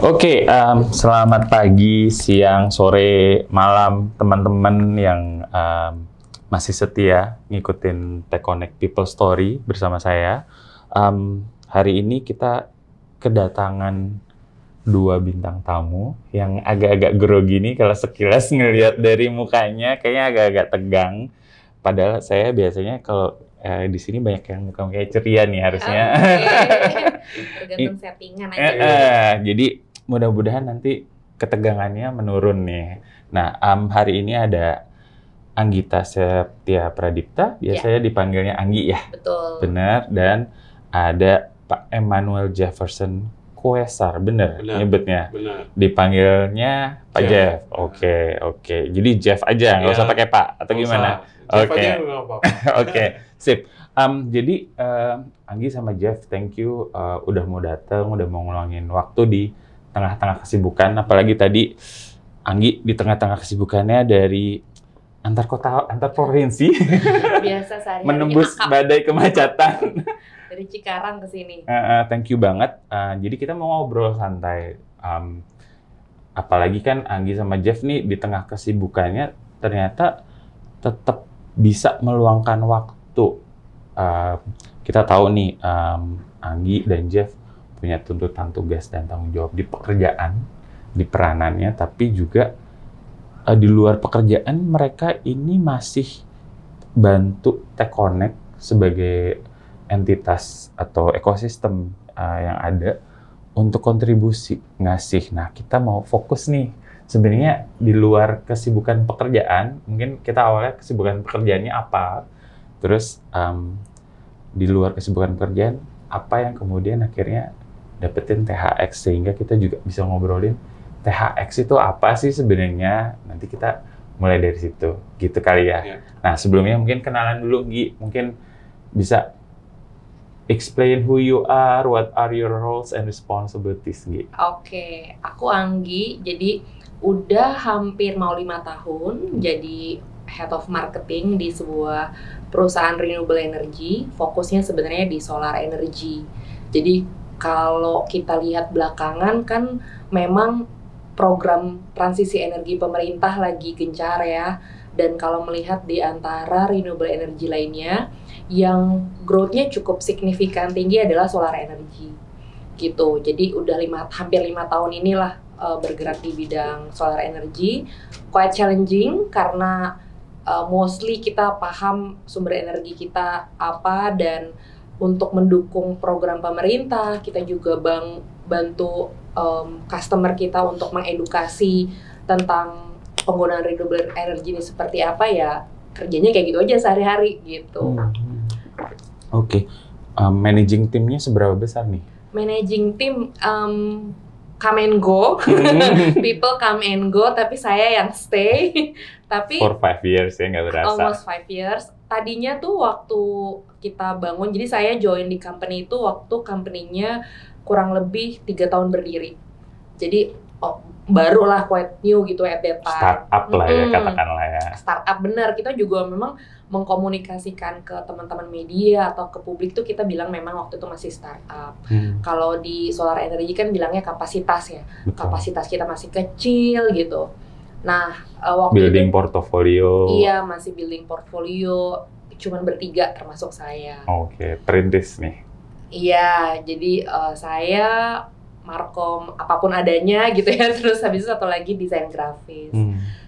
Oke, selamat pagi, siang, sore, malam teman-teman yang masih setia ngikutin Tech Connect People Story bersama saya. Hari ini kita kedatangan dua bintang tamu yang agak-agak grogi nih kalau sekilas ngelihat dari mukanya kayaknya agak-agak tegang. Padahal saya biasanya kalau di sini banyak yang muka-mukanya ceria nih harusnya. Tergantung settingan aja. Jadi mudah-mudahan nanti ketegangannya menurun nih. Nah, hari ini ada Anggita Septia Pradipta, biasanya dipanggilnya Anggi ya? Betul. Benar, dan ada Pak Emmanuel Jefferson Koesar, benar nyebutnya? Benar. Dipanggilnya Pak Jeff. Oke. Jadi Jeff aja, nggak usah pakai Pak, atau gimana? Oke, sip. Jadi Anggi sama Jeff, thank you udah mau datang, udah mau ngeluangin waktu di tengah-tengah kesibukan. Apalagi tadi Anggi di tengah-tengah kesibukannya dari antar kota, antar provinsi, Biasa sehari-hari menembus badai kemacetan. dari Cikarang ke sini. Thank you banget. Jadi kita mau ngobrol santai. Apalagi kan Anggi sama Jeff nih di tengah kesibukannya ternyata tetap bisa meluangkan waktu. Kita tahu nih Anggi dan Jeff punya tuntutan tugas dan tanggung jawab di pekerjaan, di peranannya, tapi juga di luar pekerjaan mereka ini masih bantu Tech Connect sebagai entitas atau ekosistem yang ada untuk kontribusi ngasih. Nah, kita mau fokus nih sebenarnya di luar kesibukan pekerjaan. Mungkin kita awalnya kesibukan pekerjaannya apa, terus di luar kesibukan pekerjaan apa yang kemudian akhirnya dapetin THX, sehingga kita juga bisa ngobrolin THX itu apa sih sebenarnya. Nanti kita mulai dari situ, gitu kali ya. Nah, sebelumnya mungkin kenalan dulu, Gi. Mungkin bisa explain who you are, what are your roles and responsibilities, Gi. Oke, aku Anggi. Jadi udah hampir mau 5 tahun jadi Head of Marketing di sebuah perusahaan renewable energy. Fokusnya sebenarnya di solar energy. Jadi kalau kita lihat belakangan kan memang program transisi energi pemerintah lagi gencar ya. Dan kalau melihat di antara renewable energy lainnya, yang growth-nya cukup signifikan tinggi adalah solar energy. Gitu. Jadi udah hampir 5 tahun inilah bergerak di bidang solar energy. Quite challenging karena mostly kita paham sumber energi kita apa, dan untuk mendukung program pemerintah, kita juga bantu customer kita untuk mengedukasi tentang penggunaan renewable energy ini seperti apa ya. Kerjanya kayak gitu aja sehari-hari gitu. Oke. Managing timnya seberapa besar nih? Managing tim come and go, people come and go, tapi saya yang stay. Tapi for 5 years ya, nggak berasa. Almost 5 years. Tadinya tuh waktu kita bangun, jadi saya join di company itu waktu company-nya kurang lebih 3 tahun berdiri. Jadi barulah quite new gitu at that time. Startup lah ya, katakanlah ya. Startup bener, kita juga memang mengkomunikasikan ke teman-teman media atau ke publik tuh kita bilang memang waktu itu masih startup. Kalau di solar energy kan bilangnya kapasitas ya. Betul. Kapasitas kita masih kecil gitu. Nah, waktu building itu, portfolio. Iya, masih building portfolio. Cuman bertiga termasuk saya. Oke, perintis nih. Iya, jadi saya markom apapun adanya gitu ya. Terus habis itu satu lagi desain grafis.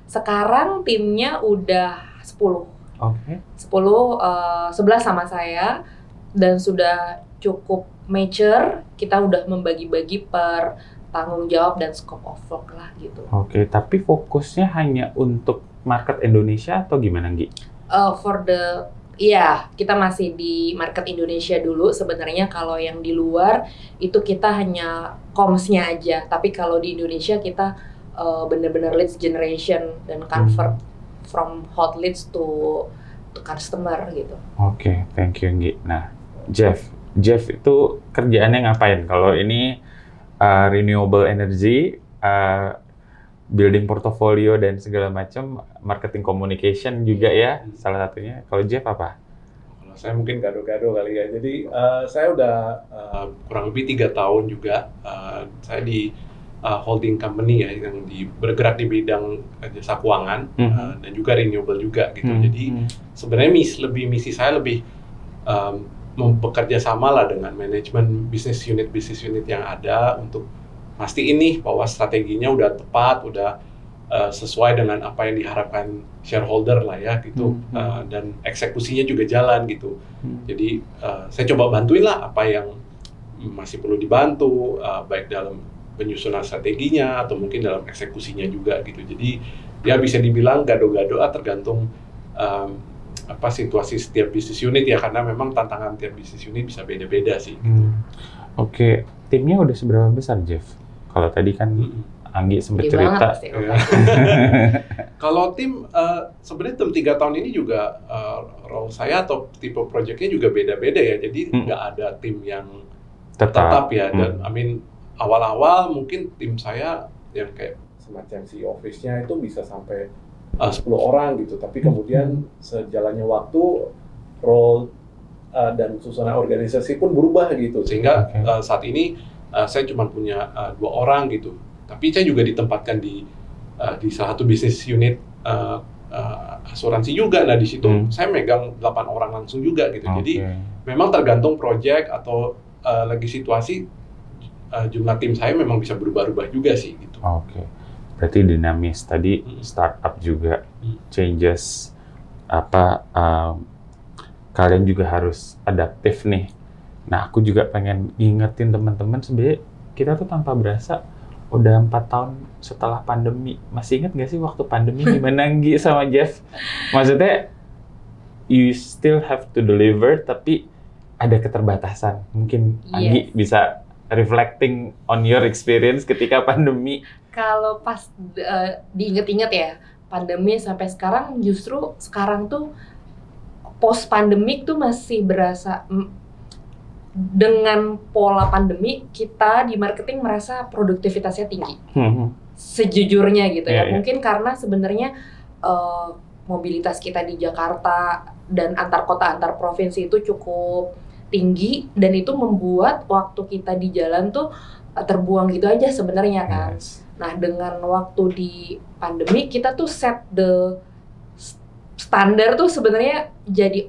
Sekarang timnya udah 10. Oke. 11 sama saya, dan sudah cukup mature. Kita udah membagi-bagi per tanggung jawab dan scope of work lah gitu. Oke, tapi fokusnya hanya untuk market Indonesia atau gimana, Gi? Kita masih di market Indonesia dulu. Sebenarnya kalau yang di luar itu kita hanya comms-nya aja. Tapi kalau di Indonesia kita benar-benar leads generation dan convert from hot leads to customer gitu. Oke, thank you, Gi. Nah, Jeff itu kerjaannya ngapain? Kalau ini renewable energy, building portfolio dan segala macam, marketing communication juga ya salah satunya. Kalau Jeff apa? Kalau saya mungkin gado-gado kali ya. Jadi saya udah kurang lebih 3 tahun juga saya di holding company ya yang bergerak di bidang jasa keuangan dan juga renewable juga gitu. Jadi sebenarnya misi saya lebih bekerja sama lah dengan manajemen bisnis unit yang ada untuk pastiin nih bahwa strateginya udah tepat, udah sesuai dengan apa yang diharapkan shareholder lah ya gitu, dan eksekusinya juga jalan gitu. Jadi saya coba bantuin lah apa yang masih perlu dibantu, baik dalam penyusunan strateginya atau mungkin dalam eksekusinya juga gitu. Jadi ya bisa dibilang gado-gado tergantung situasi setiap bisnis unit ya, karena memang tantangan tiap bisnis unit bisa beda-beda sih. Gitu. Oke, timnya udah seberapa besar Jeff? Kalau tadi kan Anggi sempat cerita. Kalau tim, sebenarnya tim 3 tahun ini juga role saya atau tipe projectnya juga beda-beda ya. Jadi nggak ada tim yang tetap ya. Dan awal-awal mungkin tim saya yang kayak semacam si office-nya itu bisa sampai 10 orang gitu. Tapi kemudian sejalannya waktu, role dan susunan organisasi pun berubah gitu. Sehingga saat ini saya cuma punya 2 orang gitu. Tapi saya juga ditempatkan di salah satu bisnis unit asuransi juga. Nah di situ saya megang 8 orang langsung juga gitu. Jadi memang tergantung project atau lagi situasi, jumlah tim saya memang bisa berubah-ubah juga sih gitu. Oke. Berarti dinamis tadi, startup juga changes kalian juga harus adaptif nih. Nah, aku juga pengen ngingetin teman-teman, sebenarnya kita tuh tanpa berasa udah 4 tahun setelah pandemi. Masih ingat nggak sih waktu pandemi gimana Anggi sama Jeff? Maksudnya, you still have to deliver, tapi ada keterbatasan. Mungkin Anggi bisa reflecting on your experience ketika pandemi. Kalau pas diinget-inget ya, pandemi sampai sekarang, justru sekarang tuh post pandemik tuh masih berasa dengan pola pandemi, kita di marketing merasa produktivitasnya tinggi. Sejujurnya gitu ya. Mungkin karena sebenarnya mobilitas kita di Jakarta dan antar kota, antar provinsi itu cukup tinggi, dan itu membuat waktu kita di jalan tuh terbuang gitu aja sebenarnya kan. Nah, dengan waktu di pandemi kita tuh set the standar tuh sebenarnya jadi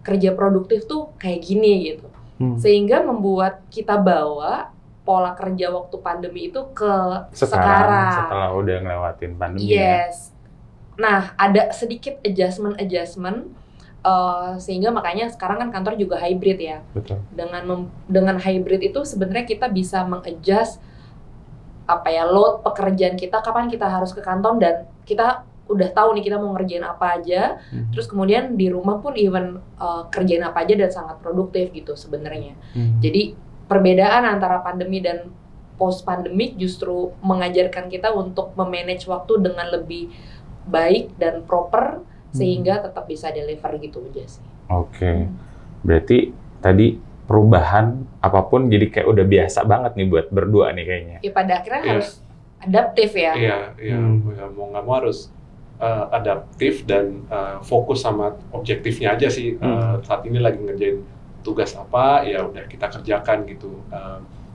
kerja produktif tuh kayak gini gitu. Sehingga membuat kita bawa pola kerja waktu pandemi itu ke sekarang. Setelah udah ngelewatin pandemi. Yes. Nah, ada sedikit adjustment sehingga makanya sekarang kan kantor juga hybrid ya. Betul. Dengan hybrid itu sebenarnya kita bisa mengadjust load pekerjaan kita, kapan kita harus ke kantor, dan kita udah tahu nih kita mau ngerjain apa aja. Terus kemudian di rumah pun even kerjain apa aja dan sangat produktif gitu sebenarnya. Jadi perbedaan antara pandemi dan post pandemic justru mengajarkan kita untuk memanage waktu dengan lebih baik dan proper, sehingga tetap bisa deliver gitu aja sih. Oke. Berarti tadi perubahan apapun jadi kayak udah biasa banget nih buat berdua nih kayaknya. Ya pada akhirnya harus adaptif ya. Iya, mau nggak mau harus adaptif dan fokus sama objektifnya aja sih. Saat ini lagi ngerjain tugas apa, ya udah kita kerjakan gitu.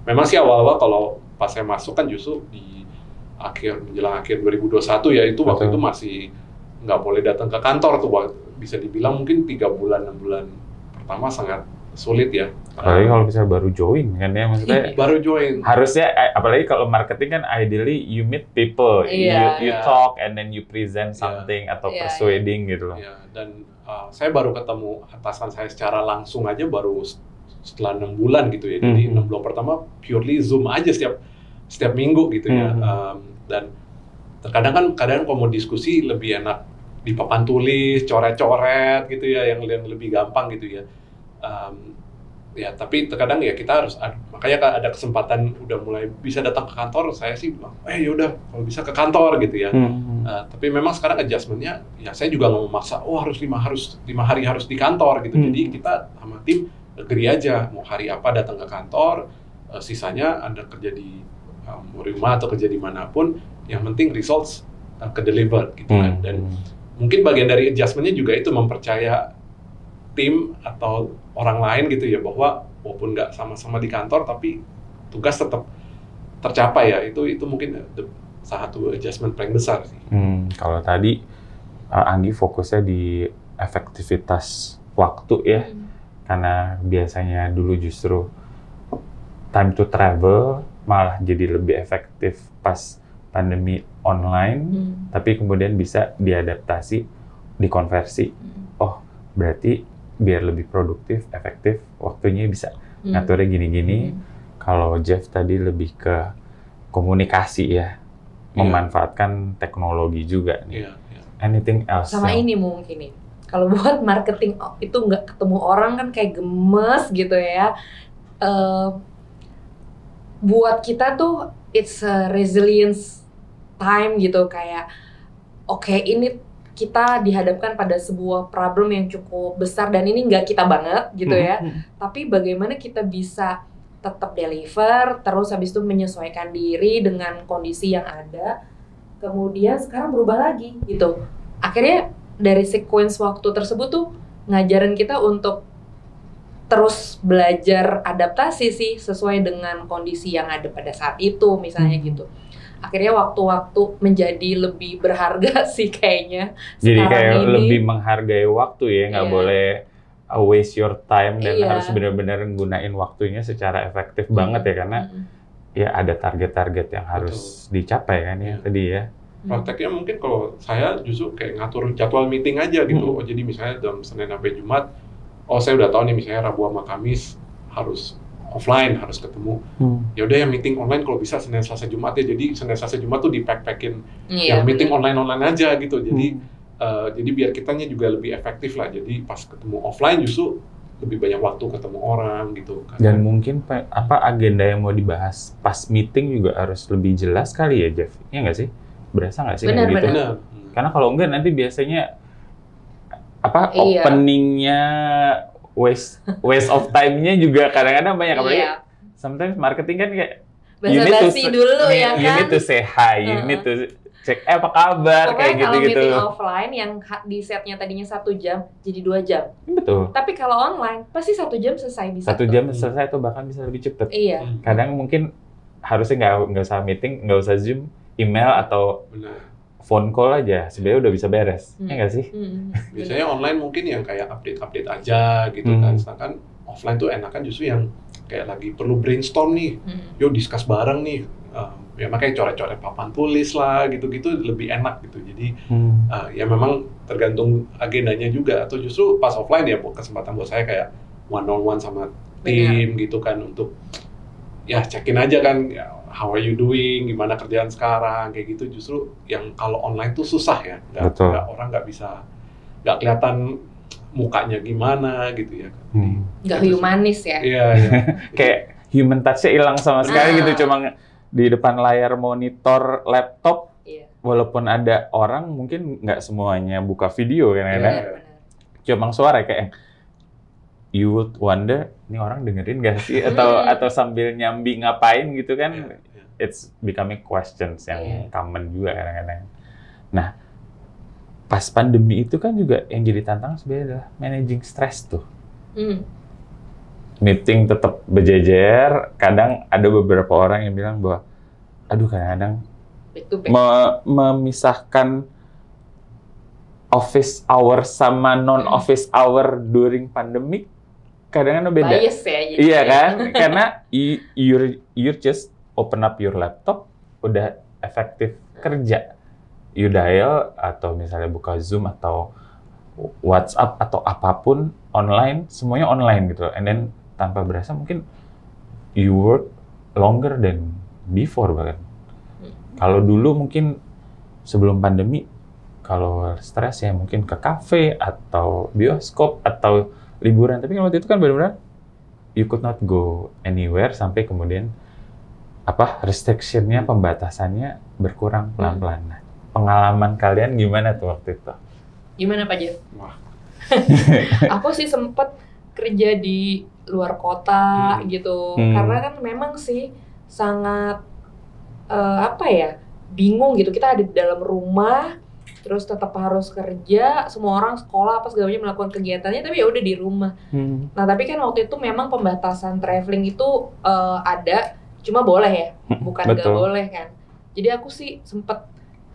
Memang sih awal-awal kalau pas saya masuk kan justru di menjelang akhir 2021 ya, itu waktu itu masih nggak boleh datang ke kantor tuh, bisa dibilang mungkin 3 bulan 6 bulan pertama sangat sulit ya. Apalagi kalau bisa baru join kan ya, maksudnya baru join. Harusnya apalagi kalau marketing kan ideally you meet people, you talk and then you present something atau persuading gitu loh. Dan saya baru ketemu atasan saya secara langsung aja baru setelah 6 bulan gitu ya. Jadi 6 bulan pertama purely Zoom aja setiap minggu gitu ya. Dan terkadang kalau mau diskusi lebih enak di papan tulis, coret-coret gitu ya, yang lebih gampang gitu ya. Tapi terkadang ya kita harus, makanya ada kesempatan udah mulai bisa datang ke kantor, saya sih bilang, yaudah kalau bisa ke kantor gitu ya. Tapi memang sekarang adjustment-nya, ya saya juga nggak memaksa, harus 5 hari harus di kantor gitu. Jadi kita sama tim agree aja, mau hari apa datang ke kantor, sisanya Anda kerja di rumah atau kerja dimanapun, yang penting results ke deliver gitu kan. Dan mungkin bagian dari adjustment-nya juga itu mempercaya tim atau orang lain gitu ya, bahwa walaupun nggak sama-sama di kantor tapi tugas tetap tercapai ya, itu mungkin salah satu adjustment paling besar sih. Kalau tadi Anggi fokusnya di efektivitas waktu ya, karena biasanya dulu justru time to travel malah jadi lebih efektif pas pandemi online, tapi kemudian bisa diadaptasi, dikonversi. Oh, berarti biar lebih produktif, efektif, waktunya bisa ngaturnya gini-gini. Kalau Jeff tadi lebih ke komunikasi ya, memanfaatkan teknologi juga nih. Anything else? Sama ini mungkin nih, kalau buat marketing itu nggak ketemu orang kan kayak gemes gitu ya. Buat kita tuh it's a resilience time gitu, kayak oke, ini kita dihadapkan pada sebuah problem yang cukup besar dan ini nggak kita banget gitu ya. Tapi bagaimana kita bisa tetap deliver, terus habis itu menyesuaikan diri dengan kondisi yang ada. Kemudian sekarang berubah lagi gitu. Akhirnya dari sequence waktu tersebut tuh ngajarin kita untuk terus belajar adaptasi sih sesuai dengan kondisi yang ada pada saat itu misalnya gitu. Akhirnya waktu-waktu menjadi lebih berharga sih kayaknya. Jadi kayak lebih menghargai waktu ya, nggak boleh waste your time dan harus benar-benar gunain waktunya secara efektif banget ya, karena ya ada target-target yang harus dicapai kan ya tadi ya. Prakteknya mungkin kalau saya justru kayak ngatur jadwal meeting aja gitu. Oh, jadi misalnya dalam Senin sampai Jumat, oh saya udah tahu nih misalnya Rabu sama Kamis harus offline, harus ketemu. Ya udah yang meeting online kalau bisa Senin Selasa Jumat ya. Jadi Senin Selasa Jumat tuh dipack-packin yang meeting online aja gitu. Jadi jadi biar kitanya juga lebih efektif lah. Jadi pas ketemu offline justru lebih banyak waktu ketemu orang gitu. Dan mungkin apa agenda yang mau dibahas pas meeting juga harus lebih jelas kali ya, Jeff? Iya nggak sih? Berasa nggak sih kayak gitu? Benar. Karena kalau enggak nanti biasanya apa openingnya waste of time-nya juga kadang-kadang banyak. Apalagi sometimes marketing kan kayak basa-basi dulu ya kan? You need to say hi, you need to cek apa kabar, kayak gitu-gitu. Kalau meeting offline yang di setnya tadinya 1 jam jadi 2 jam. Betul. Tapi kalau online pasti 1 jam selesai bisa. 1 jam selesai atau bahkan bisa lebih cepat. Iya. Kadang mungkin harusnya nggak usah meeting, nggak usah Zoom, email atau phone call aja sebenarnya udah bisa beres. Ya nggak sih? Biasanya online mungkin yang kayak update aja gitu kan. Sedangkan offline tuh enakan justru yang kayak lagi perlu brainstorm nih. Yuk discuss bareng nih. Ya makanya coret-coret papan tulis lah gitu-gitu lebih enak gitu. Jadi ya memang tergantung agendanya juga, atau justru pas offline ya kesempatan buat saya kayak one on one sama tim gitu kan, untuk ya check-in aja kan, ya, how are you doing, gimana kerjaan sekarang kayak gitu. Justru yang kalau online tuh susah ya, orang nggak bisa, nggak kelihatan mukanya gimana gitu ya. Nggak humanis ya. Iya. Kayak human touch-nya hilang sama sekali gitu, cuma di depan layar monitor laptop, walaupun ada orang, mungkin nggak semuanya buka video kan, cuma suara kayak you would wonder, ini orang dengerin nggak sih, atau sambil nyambi ngapain gitu kan, it's becoming questions yang common juga kadang-kadang. Nah, pas pandemi itu kan juga yang jadi tantangan sebenarnya adalah managing stress tuh. Meeting tetap berjejer, kadang ada beberapa orang yang bilang bahwa, aduh kadang-kadang memisahkan office hour sama non-office hour during pandemic, kadang-kadang beda. Bias ya. Iya kan? Karena you just open up your laptop, udah efektif kerja. You dial, atau misalnya buka Zoom, atau WhatsApp, atau apapun online, semuanya online gitu. And then tanpa berasa mungkin you work longer than before bahkan. Kalau dulu mungkin sebelum pandemi, kalau stres ya mungkin ke kafe atau bioskop atau liburan. Tapi waktu itu kan benar-benar you could not go anywhere, sampai kemudian restriction-nya, pembatasannya berkurang pelan-pelan. Nah, pengalaman kalian gimana tuh waktu itu? Gimana Pak Jeff? Wah. Aku sih sempet kerja di luar kota gitu, karena kan memang sih sangat bingung gitu. Kita ada di dalam rumah, terus tetap harus kerja, semua orang sekolah segala macam melakukan kegiatannya, tapi ya udah di rumah. Nah tapi kan waktu itu memang pembatasan traveling itu ada, Cuma boleh ya, bukan nggak Betul. boleh kan. Jadi aku sih sempet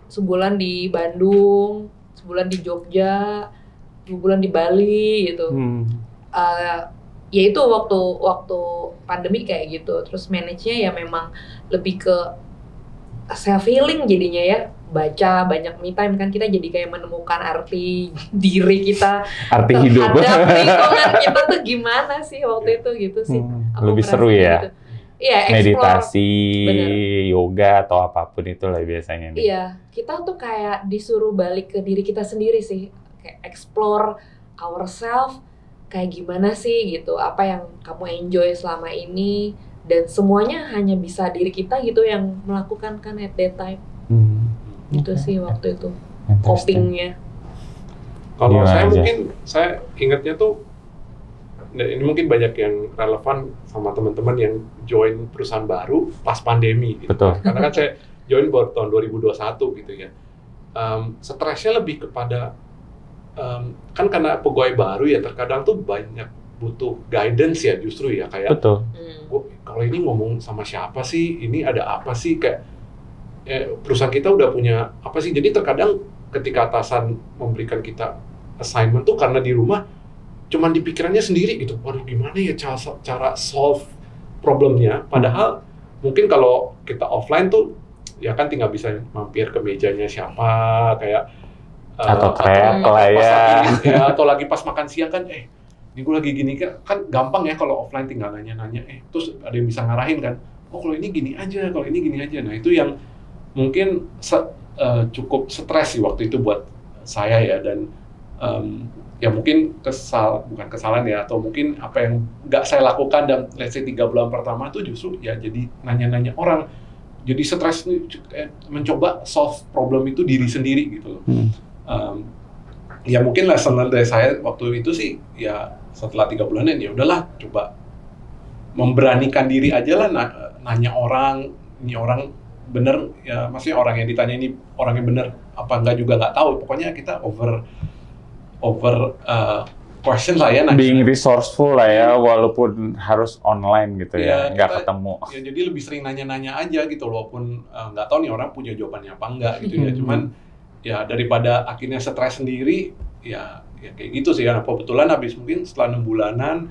sebulan di Bandung, sebulan di Jogja, 2 bulan di Bali gitu. Ya itu waktu pandemi kayak gitu. Terus manage-nya ya memang lebih ke self healing jadinya ya. Baca banyak me time kan, kita jadi kayak menemukan arti diri kita, Arti hidup. terhadap lingkungan kita tuh gimana sih waktu itu gitu sih. Aku Lebih ngerasa seru kayak ya. gitu. Iya, explore. Meditasi, Bener. yoga atau apapun itu lah biasanya nih. Iya, kita tuh kayak disuruh balik ke diri kita sendiri sih, kayak explore ourselves, kayak gimana sih gitu, apa yang kamu enjoy selama ini, dan semuanya hanya bisa diri kita gitu yang melakukan kan at that time. Itu sih waktu itu copingnya. Kalau Gimana saya aja? mungkin, saya ingatnya tuh, ini mungkin banyak yang relevan sama teman-teman yang join perusahaan baru pas pandemi gitu. Betul. Karena kan saya join baru tahun 2021 gitu ya. Stresnya lebih kepada, kan karena pegawai baru ya, terkadang tuh banyak butuh guidance ya justru ya, kayak Betul. kalau ini ngomong sama siapa sih, ini ada apa sih, kayak perusahaan kita udah punya apa sih. Jadi terkadang ketika atasan memberikan kita assignment tuh karena di rumah cuman di pikirannya sendiri gitu, waduh gimana ya cara solve problemnya, padahal mungkin kalau kita offline tuh ya kan tinggal bisa mampir ke mejanya siapa, kayak Atau teriak lah ya. atau lagi pas makan siang kan, ini gue lagi gini kan gampang ya kalau offline, tinggal nanya-nanya, terus ada yang bisa ngarahin kan, oh kalau ini gini aja, kalau ini gini aja. Nah itu yang mungkin cukup stres sih waktu itu buat saya ya, dan ya mungkin bukan kesalahan ya, atau mungkin apa yang nggak saya lakukan dan let's say 3 bulan pertama itu justru ya jadi nanya-nanya orang, jadi stres mencoba solve problem itu diri sendiri gitu loh. Ya mungkin lesson dari saya waktu itu sih ya setelah 3 bulanan ya udahlah, coba memberanikan diri aja lah, nanya orang, ini orang bener ya, maksudnya orang yang ditanya ini orangnya bener apa enggak juga nggak tahu, pokoknya kita over question lah ya. Being resourceful lah ya, walaupun harus online gitu ya, nggak ketemu. Ya jadi lebih sering nanya-nanya aja gitu, walaupun nggak tahu nih orang punya jawabannya apa enggak gitu ya. Cuman ya daripada akhirnya stres sendiri, ya kayak gitu sih. Nah, kebetulan habis mungkin setelah 6 bulanan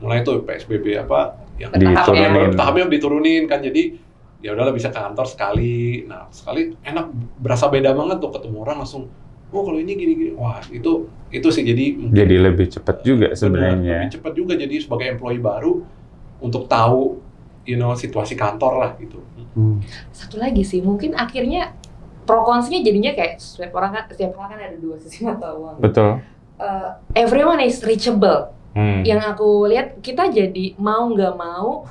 mulai tuh PSBB apa yang tahapnya diturunin kan, jadi ya udahlah bisa ke kantor sekali. Nah sekali enak, berasa beda banget tuh, ketemu orang langsung, oh kalau ini gini-gini, wah itu sih jadi lebih cepat juga sebenarnya. Lebih cepat juga jadi sebagai employee baru untuk tahu situasi kantor lah gitu. Satu lagi sih, mungkin akhirnya pro consnya jadinya kayak setiap orang kan ada 2 sisi mata uang. Betul. Everyone is reachable. Yang aku lihat, kita jadi mau nggak mau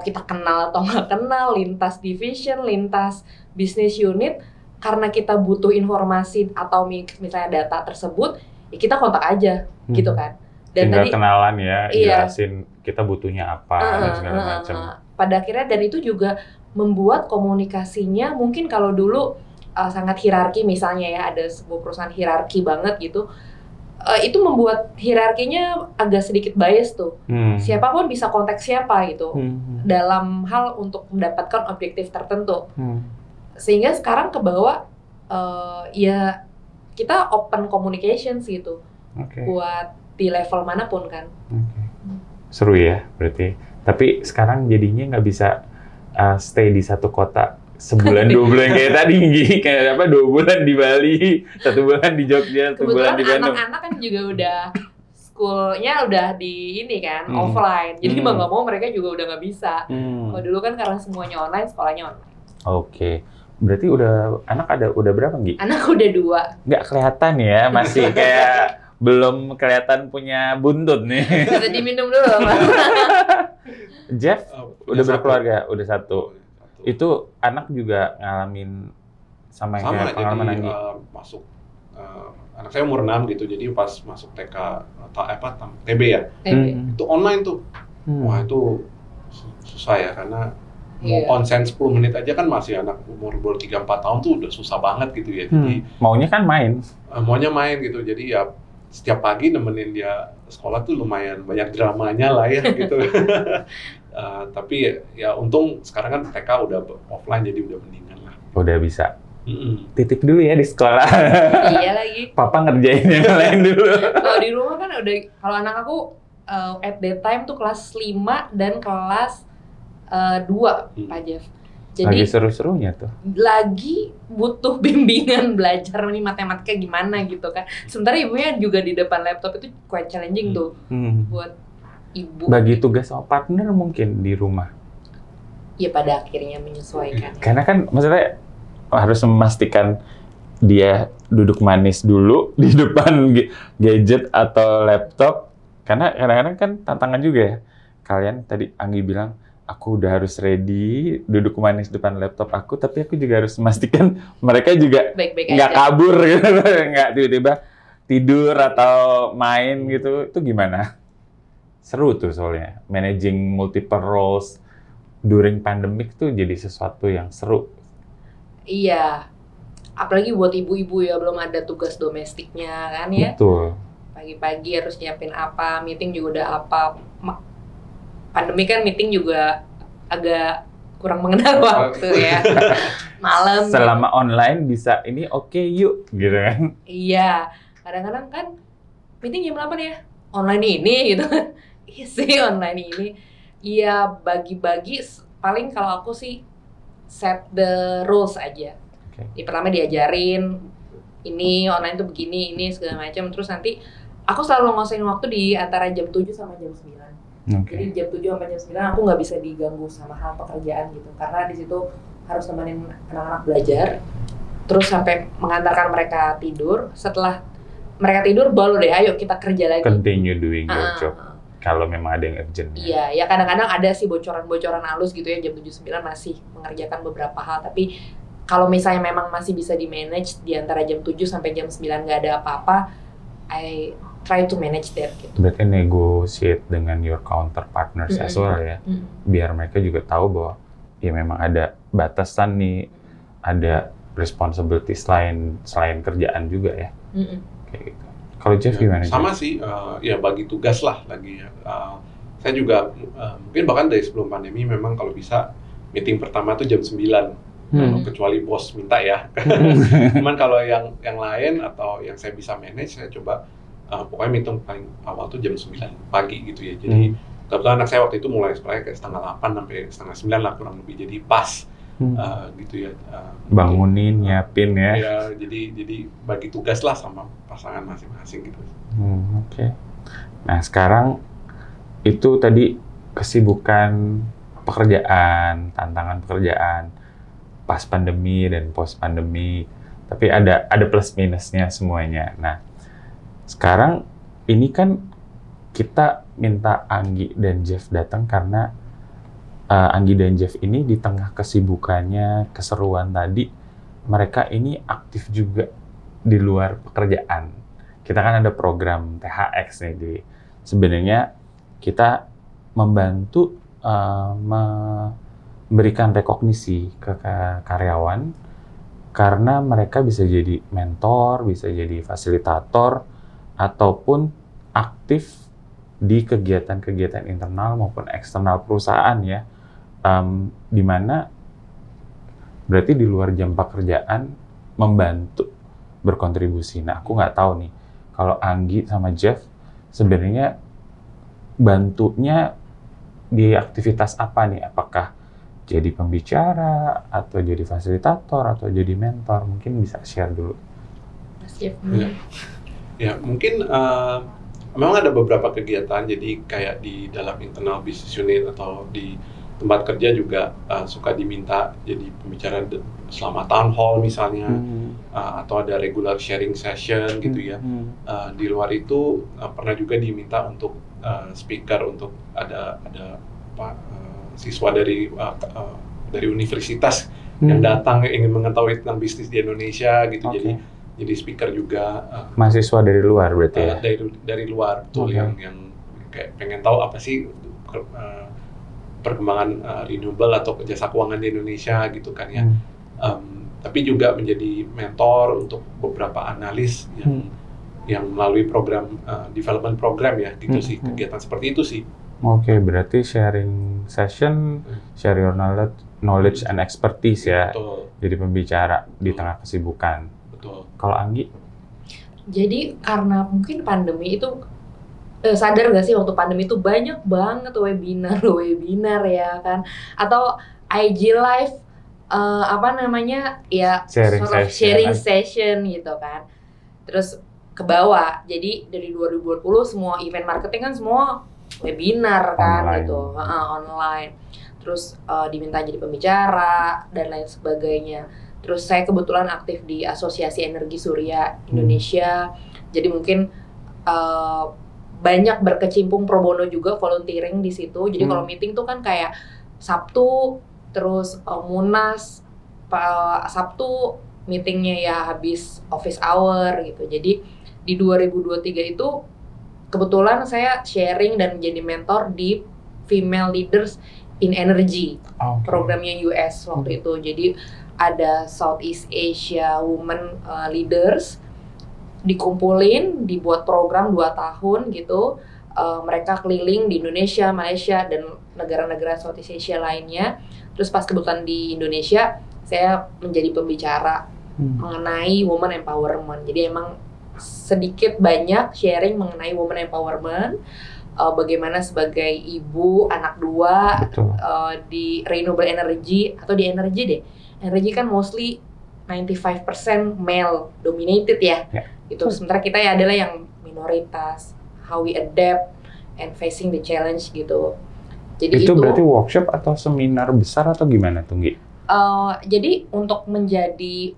kita kenal atau nggak kenal, lintas division, lintas business unit, karena kita butuh informasi atau misalnya data tersebut, ya kita kontak aja gitu kan. Dan tinggal tadi kenalan ya, jelasin kita butuhnya apa dan segala macam. Pada akhirnya, dan itu juga membuat komunikasinya, mungkin kalau dulu sangat hierarki misalnya ya, ada sebuah perusahaan hierarki banget gitu, itu membuat hierarkinya agak sedikit bias tuh. Siapapun bisa kontak siapa gitu, dalam hal untuk mendapatkan objektif tertentu. Sehingga sekarang ke bawah, ya kita open communications gitu, buat di level manapun kan. Seru ya berarti. Tapi sekarang jadinya nggak bisa stay di satu kota sebulan 2 bulan kayak tadi, kayak apa 2 bulan di Bali, 1 bulan di Jogja, 1 bulan di Bandung. Anak-anak kan juga udah schoolnya udah di ini kan offline, jadi mau nggak mau mereka juga udah nggak bisa. Kalau dulu kan karena semuanya online, sekolahnya online. Oke. Berarti udah berapa Nggi? Anak udah 2. Nggak kelihatan ya, masih kayak belum kelihatan punya buntut nih. Bisa diminum dulu. Jeff udah berkeluarga, udah 1. Itu anak juga ngalamin sama yang kayak pengalaman Anggi? Masuk, anak saya umur 6 gitu, jadi pas masuk TK, TB ya, itu online tuh. Wah itu susah ya, karena mau konsen 10 menit aja kan masih anak umur 3-4 tahun tuh udah susah banget gitu ya. Jadi maunya kan main. Maunya main gitu, jadi ya setiap pagi nemenin dia sekolah tuh lumayan banyak dramanya lah ya gitu. Tapi ya untung sekarang kan TK udah offline jadi udah mendingan lah. Udah bisa. Titip dulu ya di sekolah. Iya lagi. Papa ngerjain yang lain dulu. Kalau di rumah kan udah, kalau anak aku at that time tuh kelas 5 dan kelas 2, Pak Jeff. Jadi Lagi seru-serunya tuh. lagi butuh bimbingan belajar nih matematika gimana gitu kan. Sementara ibunya juga di depan laptop, itu quite challenging tuh buat ibu. Bagi tugas sama partner mungkin di rumah. Ya pada akhirnya menyesuaikan. Karena kan maksudnya harus memastikan dia duduk manis dulu di depan gadget atau laptop. Karena kadang-kadang kan tantangan juga ya. Kalian tadi Anggi bilang, aku udah harus ready duduk manis depan laptop aku, tapi aku juga harus memastikan mereka juga Baik-baik nggak aja. kabur gitu, nggak tiba-tiba tidur atau main gitu. Itu gimana? Seru tuh soalnya, managing multiple roles during pandemic tuh jadi sesuatu yang seru. Iya. Apalagi buat ibu-ibu ya, belum ada tugas domestiknya kan ya. Betul. Pagi-pagi harus nyiapin apa, meeting juga udah apa. Pandemi kan meeting juga agak kurang mengenal waktu ya. Malam. Selama online bisa ini oke yuk gitu kan. Iya. Kadang-kadang kan meeting jam 8 ya. Online ini gitu kan. Iya sih online ini. Iya bagi-bagi, paling kalau aku sih set the rules aja. Di pertama diajarin ini online tuh begini, ini segala macam. Terus nanti aku selalu ngosain waktu di antara jam 7 sama jam 9. Jadi jam 7 sampai jam 9 aku nggak bisa diganggu sama hal pekerjaan gitu. Karena di situ harus nemenin anak-anak belajar. Terus sampai mengantarkan mereka tidur. Setelah mereka tidur baru deh ayo kita kerja lagi. Continue doing your job. Kalau memang ada yang urgent. Iya, ya kadang-kadang ada sih bocoran-bocoran halus gitu ya, jam 7-9 masih mengerjakan beberapa hal. Tapi kalau misalnya memang masih bisa di-manage di antara jam 7 sampai jam 9 nggak ada apa-apa, I try to manage that gitu. Berarti negotiate dengan your counter partners as well ya. Biar mereka juga tahu bahwa ya memang ada batasan nih, ada responsibilities lain selain kerjaan juga ya. Kayak gitu. Kalau Jeff gimana? Sama sih, ya bagi tugas lah lagi ya. Saya juga mungkin bahkan dari sebelum pandemi memang kalau bisa meeting pertama tuh jam 9. Kecuali bos minta ya. Cuman kalau yang lain atau yang saya bisa manage, saya coba pokoknya meeting paling awal tuh jam 9 pagi gitu ya. Jadi kebetulan anak saya waktu itu mulai sekolah kayak setengah 8 sampai setengah 9 lah kurang lebih. Jadi pas gitu ya. Bangunin, nyiapin ya. Ya, jadi bagi tugas lah sama pasangan masing-masing gitu. Oke. Nah sekarang itu tadi kesibukan pekerjaan, tantangan pekerjaan pas pandemi dan post pandemi. Tapi ada plus minusnya semuanya. Nah sekarang ini kan kita minta Anggi dan Jeff datang karena Anggi dan Jeff ini di tengah kesibukannya, keseruan tadi, mereka ini aktif juga di luar pekerjaan. Kita kan ada program THX nih, sebenarnya kita membantu memberikan rekognisi ke karyawan karena mereka bisa jadi mentor, bisa jadi fasilitator, ataupun aktif di kegiatan-kegiatan internal maupun eksternal perusahaan ya. Di mana berarti di luar jam pekerjaan membantu berkontribusi. Nah, aku nggak tahu nih kalau Anggi sama Jeff sebenarnya bantunya di aktivitas apa nih? Apakah jadi pembicara atau jadi fasilitator atau jadi mentor? Mungkin bisa share dulu. Mas Jeff. Ya mungkin memang ada beberapa kegiatan. Jadi kayak di dalam internal business unit atau di tempat kerja juga suka diminta jadi pembicara selama town hall misalnya, atau ada regular sharing session gitu ya. Di luar itu pernah juga diminta untuk speaker untuk ada siswa dari universitas yang datang ingin mengetahui tentang bisnis di Indonesia gitu. Jadi speaker juga. Mahasiswa dari luar berarti ya? Dari luar tuh yang kayak pengen tahu apa sih perkembangan renewable atau jasa keuangan di Indonesia gitu kan ya. Tapi juga menjadi mentor untuk beberapa analis yang melalui program development program ya gitu sih, kegiatan seperti itu sih. Oke, berarti sharing session, share your knowledge and expertise ya. Betul. Jadi pembicara di tengah kesibukan. Betul. Kalau Anggi? Jadi karena mungkin pandemi itu sadar gak sih waktu pandemi itu banyak banget webinar ya kan, atau IG live sharing session gitu kan, terus ke bawah. Jadi dari 2020 semua event marketing kan semua webinar kan online. gitu, online. Terus diminta jadi pembicara dan lain sebagainya. Terus saya kebetulan aktif di Asosiasi Energi Surya Indonesia, jadi mungkin banyak berkecimpung pro bono juga, volunteering di situ. Jadi kalau meeting tuh kan kayak Sabtu, terus Munas, Sabtu meetingnya ya habis office hour gitu. Jadi di 2023 itu kebetulan saya sharing dan menjadi mentor di Female Leaders in Energy, programnya US waktu itu. Jadi ada Southeast Asia Women Leaders, dikumpulin, dibuat program 2 tahun gitu. Mereka keliling di Indonesia, Malaysia, dan negara-negara Southeast Asia lainnya. Terus pas kebetulan di Indonesia, saya menjadi pembicara mengenai women empowerment. Jadi emang sedikit banyak sharing mengenai women empowerment, bagaimana sebagai ibu, anak 2, di renewable energy, atau di energy deh. Energy kan mostly 95% male dominated ya. Itu sementara kita ya adalah yang minoritas, how we adapt and facing the challenge gitu. Jadi itu berarti workshop atau seminar besar atau gimana tuh, Nggi? Jadi untuk menjadi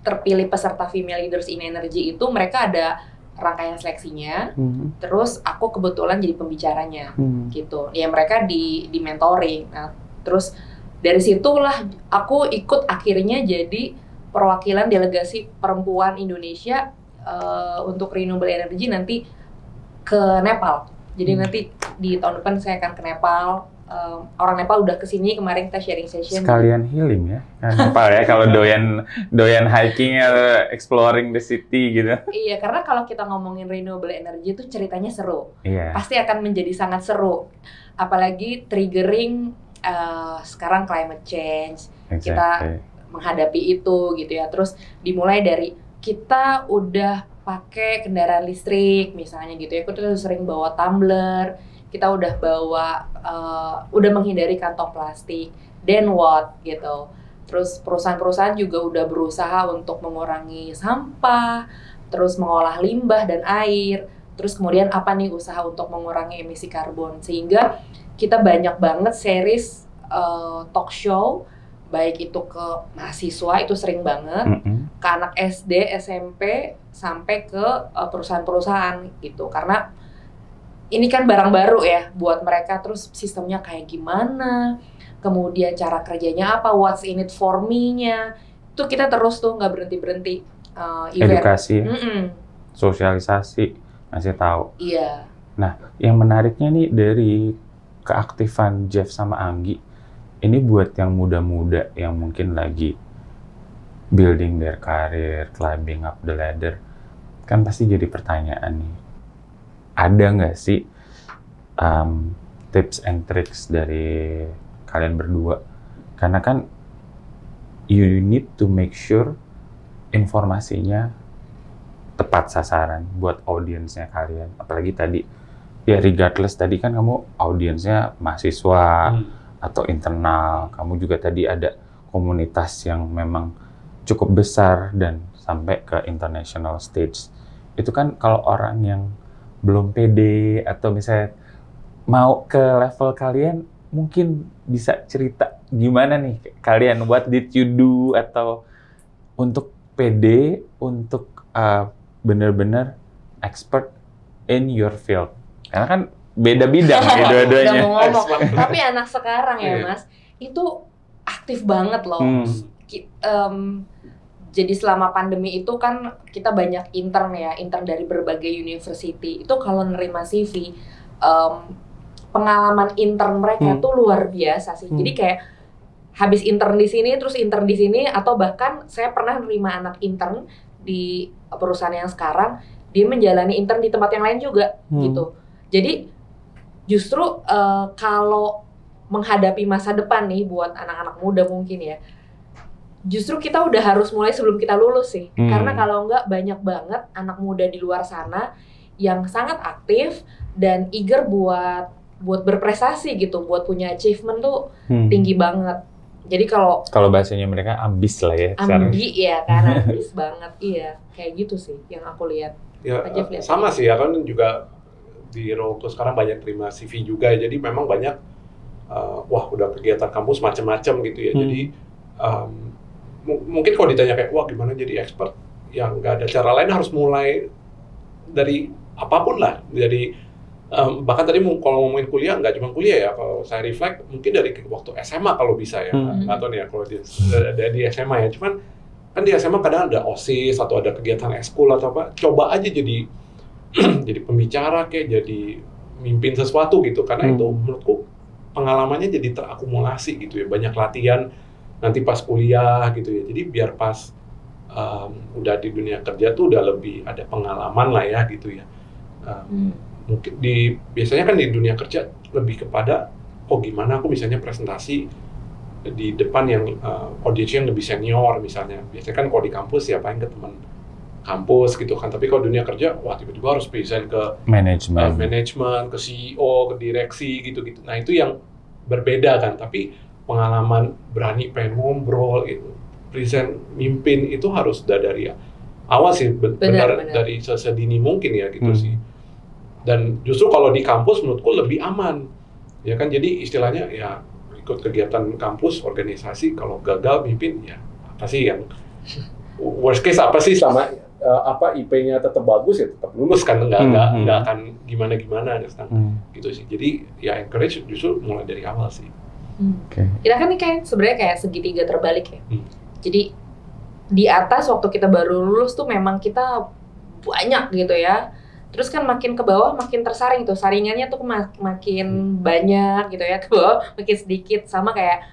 terpilih peserta Female Leaders in Energy itu mereka ada rangkaian seleksinya. Terus aku kebetulan jadi pembicaranya gitu. Ya mereka di mentoring. Nah, terus dari situlah aku ikut akhirnya jadi perwakilan delegasi perempuan Indonesia untuk renewable energy nanti ke Nepal. Jadi nanti di tahun depan saya akan ke Nepal. Orang Nepal udah kesini kemarin, kita sharing session. Sekalian healing ya, Nepal ya. Kalau doyan hiking atau exploring the city gitu. Iya, karena kalau kita ngomongin renewable energy itu ceritanya seru. Iya. Pasti akan menjadi sangat seru. Apalagi triggering sekarang climate change. Exactly. Kita menghadapi itu gitu ya. Terus dimulai dari kita udah pakai kendaraan listrik misalnya gitu ya. Kita tuh sering bawa tumbler, kita udah bawa udah menghindari kantong plastik. Then what gitu. Terus perusahaan-perusahaan juga udah berusaha untuk mengurangi sampah, terus mengolah limbah dan air. Terus kemudian apa nih usaha untuk mengurangi emisi karbon, sehingga kita banyak banget series talk show, baik itu ke mahasiswa itu sering banget, ke anak SD, SMP, sampai ke perusahaan-perusahaan gitu. Karena ini kan barang baru ya buat mereka, terus sistemnya kayak gimana, kemudian cara kerjanya apa, what's in it for me-nya, itu kita terus tuh nggak berhenti-berhenti edukasi, sosialisasi, ngasih tahu. Iya. Nah, yang menariknya nih dari keaktifan Jeff sama Anggi, ini buat yang muda-muda yang mungkin lagi building their career, climbing up the ladder, kan pasti jadi pertanyaan nih, ada nggak sih tips and tricks dari kalian berdua? Karena kan you need to make sure informasinya tepat sasaran buat audiensnya kalian. Apalagi tadi, ya regardless tadi kan kamu audiensnya mahasiswa atau internal, kamu juga tadi ada komunitas yang memang cukup besar dan sampai ke international stage. Itu kan kalau orang yang belum pede atau misalnya mau ke level kalian, mungkin bisa cerita gimana nih kalian, what did you do, atau untuk pede, untuk benar-benar expert in your field. Karena kan beda bidang ya dua-duanya. Tapi anak sekarang ya Mas, itu aktif banget loh. Jadi selama pandemi itu kan kita banyak intern dari berbagai university. Itu kalau nerima CV, pengalaman intern mereka tuh luar biasa sih. Jadi kayak habis intern di sini, terus intern di sini, atau bahkan saya pernah nerima anak intern di perusahaan yang sekarang, dia menjalani intern di tempat yang lain juga gitu. Jadi justru kalau menghadapi masa depan nih buat anak-anak muda mungkin ya, justru kita udah harus mulai sebelum kita lulus sih. Karena kalau enggak banyak banget anak muda di luar sana yang sangat aktif dan eager buat berprestasi gitu, buat punya achievement tuh tinggi banget. Jadi kalau bahasanya mereka ambis lah ya. Ya kan, ambis banget. Iya, kayak gitu sih yang aku lihat. Ya, sama sih ya kan juga di Roto sekarang banyak terima CV juga, jadi memang banyak udah kegiatan kampus macam-macam gitu ya. Jadi mungkin kalau ditanya kayak gimana jadi expert, yang nggak ada cara lain, harus mulai dari apapun lah. Dari bahkan tadi kalau ngomongin kuliah, nggak cuma kuliah ya, kalau saya reflect mungkin dari waktu SMA kalau bisa ya, nggak tahu nih ya kalau di SMA ya, cuman kan di SMA kadang ada OSIS atau ada kegiatan ekskul atau apa, coba aja jadi jadi pembicara kayak jadi mimpin sesuatu gitu, karena itu menurutku pengalamannya jadi terakumulasi gitu ya, banyak latihan nanti pas kuliah gitu ya, jadi biar pas udah di dunia kerja tuh udah lebih ada pengalaman lah ya gitu ya. Mungkin biasanya kan di dunia kerja lebih kepada gimana aku misalnya presentasi di depan yang audiensnya yang lebih senior misalnya. Biasanya kan kalau di kampus ya paling ke teman kampus gitu kan, tapi kalau dunia kerja tiba-tiba harus present ke manajemen, ke CEO, ke direksi gitu-gitu. Nah itu yang berbeda kan, tapi pengalaman berani pengen ngobrol itu, present, mimpin itu harus dari awal sih, benar dari sesedini mungkin ya gitu sih. Dan justru kalau di kampus menurutku lebih aman ya kan, jadi istilahnya ya ikut kegiatan kampus, organisasi, kalau gagal mimpin ya apa sih yang worst case apa sih, sama IP-nya tetap bagus ya tetap lulus kan, nggak akan gimana gitu sih. Jadi ya encourage justru mulai dari awal sih. Kita kan ini sebenarnya kayak segitiga terbalik ya. Jadi di atas waktu kita baru lulus tuh memang kita banyak gitu ya. Terus kan makin ke bawah makin tersaring tuh, saringannya tuh makin banyak gitu ya, ke bawah makin sedikit, sama kayak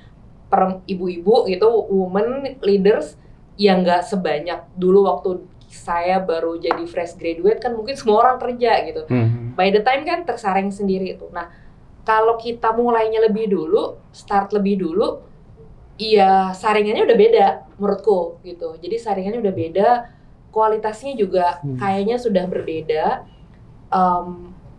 ibu-ibu gitu, women leaders yang nggak sebanyak dulu waktu saya baru jadi fresh graduate kan, mungkin semua orang kerja gitu. By the time kan tersaring sendiri itu. Nah, kalau kita mulainya lebih dulu, start lebih dulu, iya saringannya udah beda menurutku gitu. Jadi saringannya udah beda, kualitasnya juga kayaknya sudah berbeda.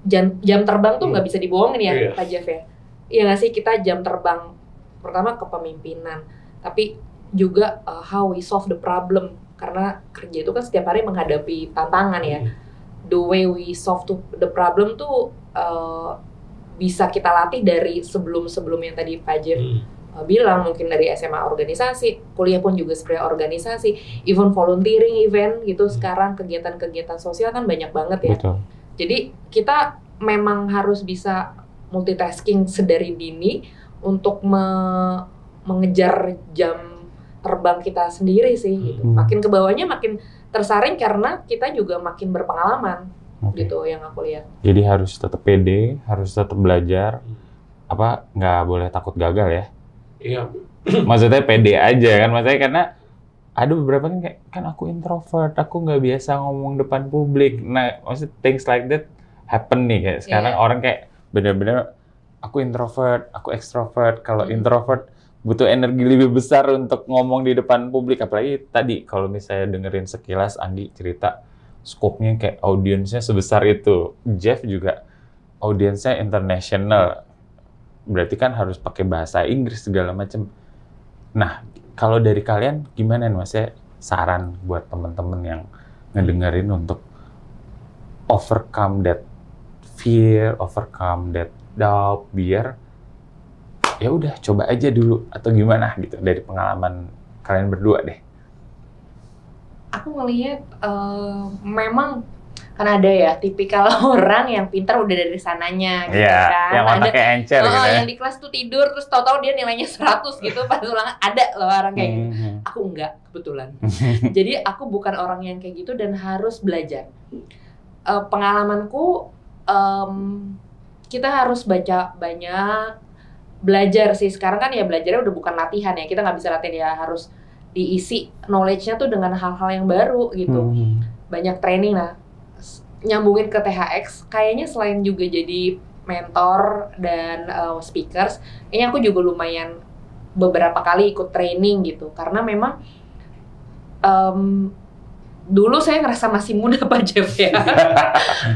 Jam terbang tuh nggak bisa dibohongin ya, Pak Jeff ya. Iya nggak sih, kita jam terbang pertama kepemimpinan, tapi juga how we solve the problem, karena kerja itu kan setiap hari menghadapi tantangan ya. The way we solve the problem tuh bisa kita latih dari sebelum yang tadi Pak Jeff bilang, mungkin dari SMA organisasi, kuliah pun juga sebenarnya organisasi, even volunteering event gitu. Sekarang kegiatan-kegiatan sosial kan banyak banget ya. Betul. Jadi kita memang harus bisa multitasking sedari dini untuk mengejar jam terbang kita sendiri sih gitu. Makin ke bawahnya makin tersaring karena kita juga makin berpengalaman gitu yang aku lihat. Jadi harus tetap pede, harus tetap belajar, nggak boleh takut gagal ya. Iya. Maksudnya pede aja kan, maksudnya karena ada beberapa kan aku introvert, aku nggak biasa ngomong depan publik. Nah, maksudnya things like that happen nih kayak sekarang orang kayak bener-bener aku introvert, aku extrovert. Kalau introvert butuh energi lebih besar untuk ngomong di depan publik. Apalagi tadi kalau misalnya dengerin sekilas Andi cerita scope-nya kayak audiensnya sebesar itu. Jeff juga audiensnya international. Berarti kan harus pakai bahasa Inggris segala macam. Nah, kalau dari kalian gimana nih Mas, saran buat teman-teman yang ngedengerin untuk overcome that fear, overcome that doubt, biar ya udah coba aja dulu atau gimana gitu dari pengalaman kalian berdua deh. Aku ngelihat memang kan ada ya tipikal orang yang pintar udah dari sananya gitu kan. Yang otaknya encer gitu ya. Yang di kelas tuh tidur terus tahu-tahu dia nilainya 100 gitu pas ulangan. Ada loh orang kayak gitu. Aku enggak kebetulan. Jadi aku bukan orang yang kayak gitu dan harus belajar. Pengalamanku kita harus baca banyak, belajar sih. Sekarang kan ya belajarnya udah bukan latihan ya. Kita nggak bisa latihan ya, harus diisi knowledge-nya tuh dengan hal-hal yang baru gitu. Banyak training lah. Nyambungin ke THX, kayaknya selain juga jadi mentor dan speakers, kayaknya aku juga lumayan beberapa kali ikut training gitu, karena memang dulu saya ngerasa masih muda Pak Jeff ya.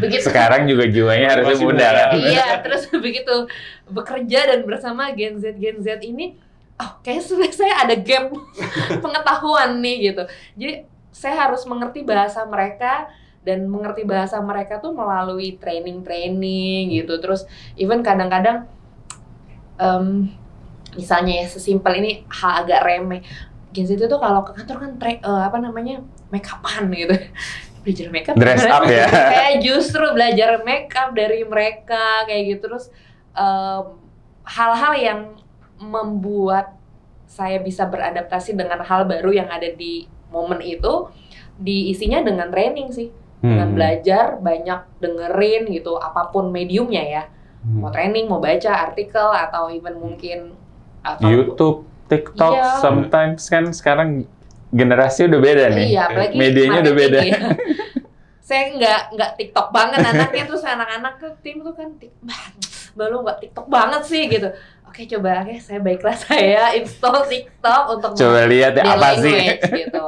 Begitu. Sekarang juga jiwanya harusnya muda kan? Iya, terus begitu bekerja dan bersama Gen Z ini, kayaknya saya ada gap pengetahuan nih gitu. Jadi saya harus mengerti bahasa mereka, dan mengerti bahasa mereka tuh melalui training gitu. Terus even kadang-kadang misalnya ya sesimpel ini hal agak remeh. Gen Z itu tuh kalau ke kantor kan make upan gitu. Belajar make up. Dress up ya. Kayak justru belajar make up dari mereka kayak gitu. Terus hal-hal yang membuat saya bisa beradaptasi dengan hal baru yang ada di momen itu, diisinya dengan training sih. Dengan belajar, banyak dengerin gitu, apapun mediumnya ya. Mau training, mau baca artikel, atau even mungkin YouTube, TikTok, sometimes kan sekarang generasi udah beda nih. Iya, apalagi medianya udah beda. Ya. Saya nggak TikTok banget anaknya, terus anak-anak ke tim tuh kan baru nggak TikTok banget sih gitu. Oke, saya baiklah saya install TikTok untuk coba lihat ya apa sih gitu.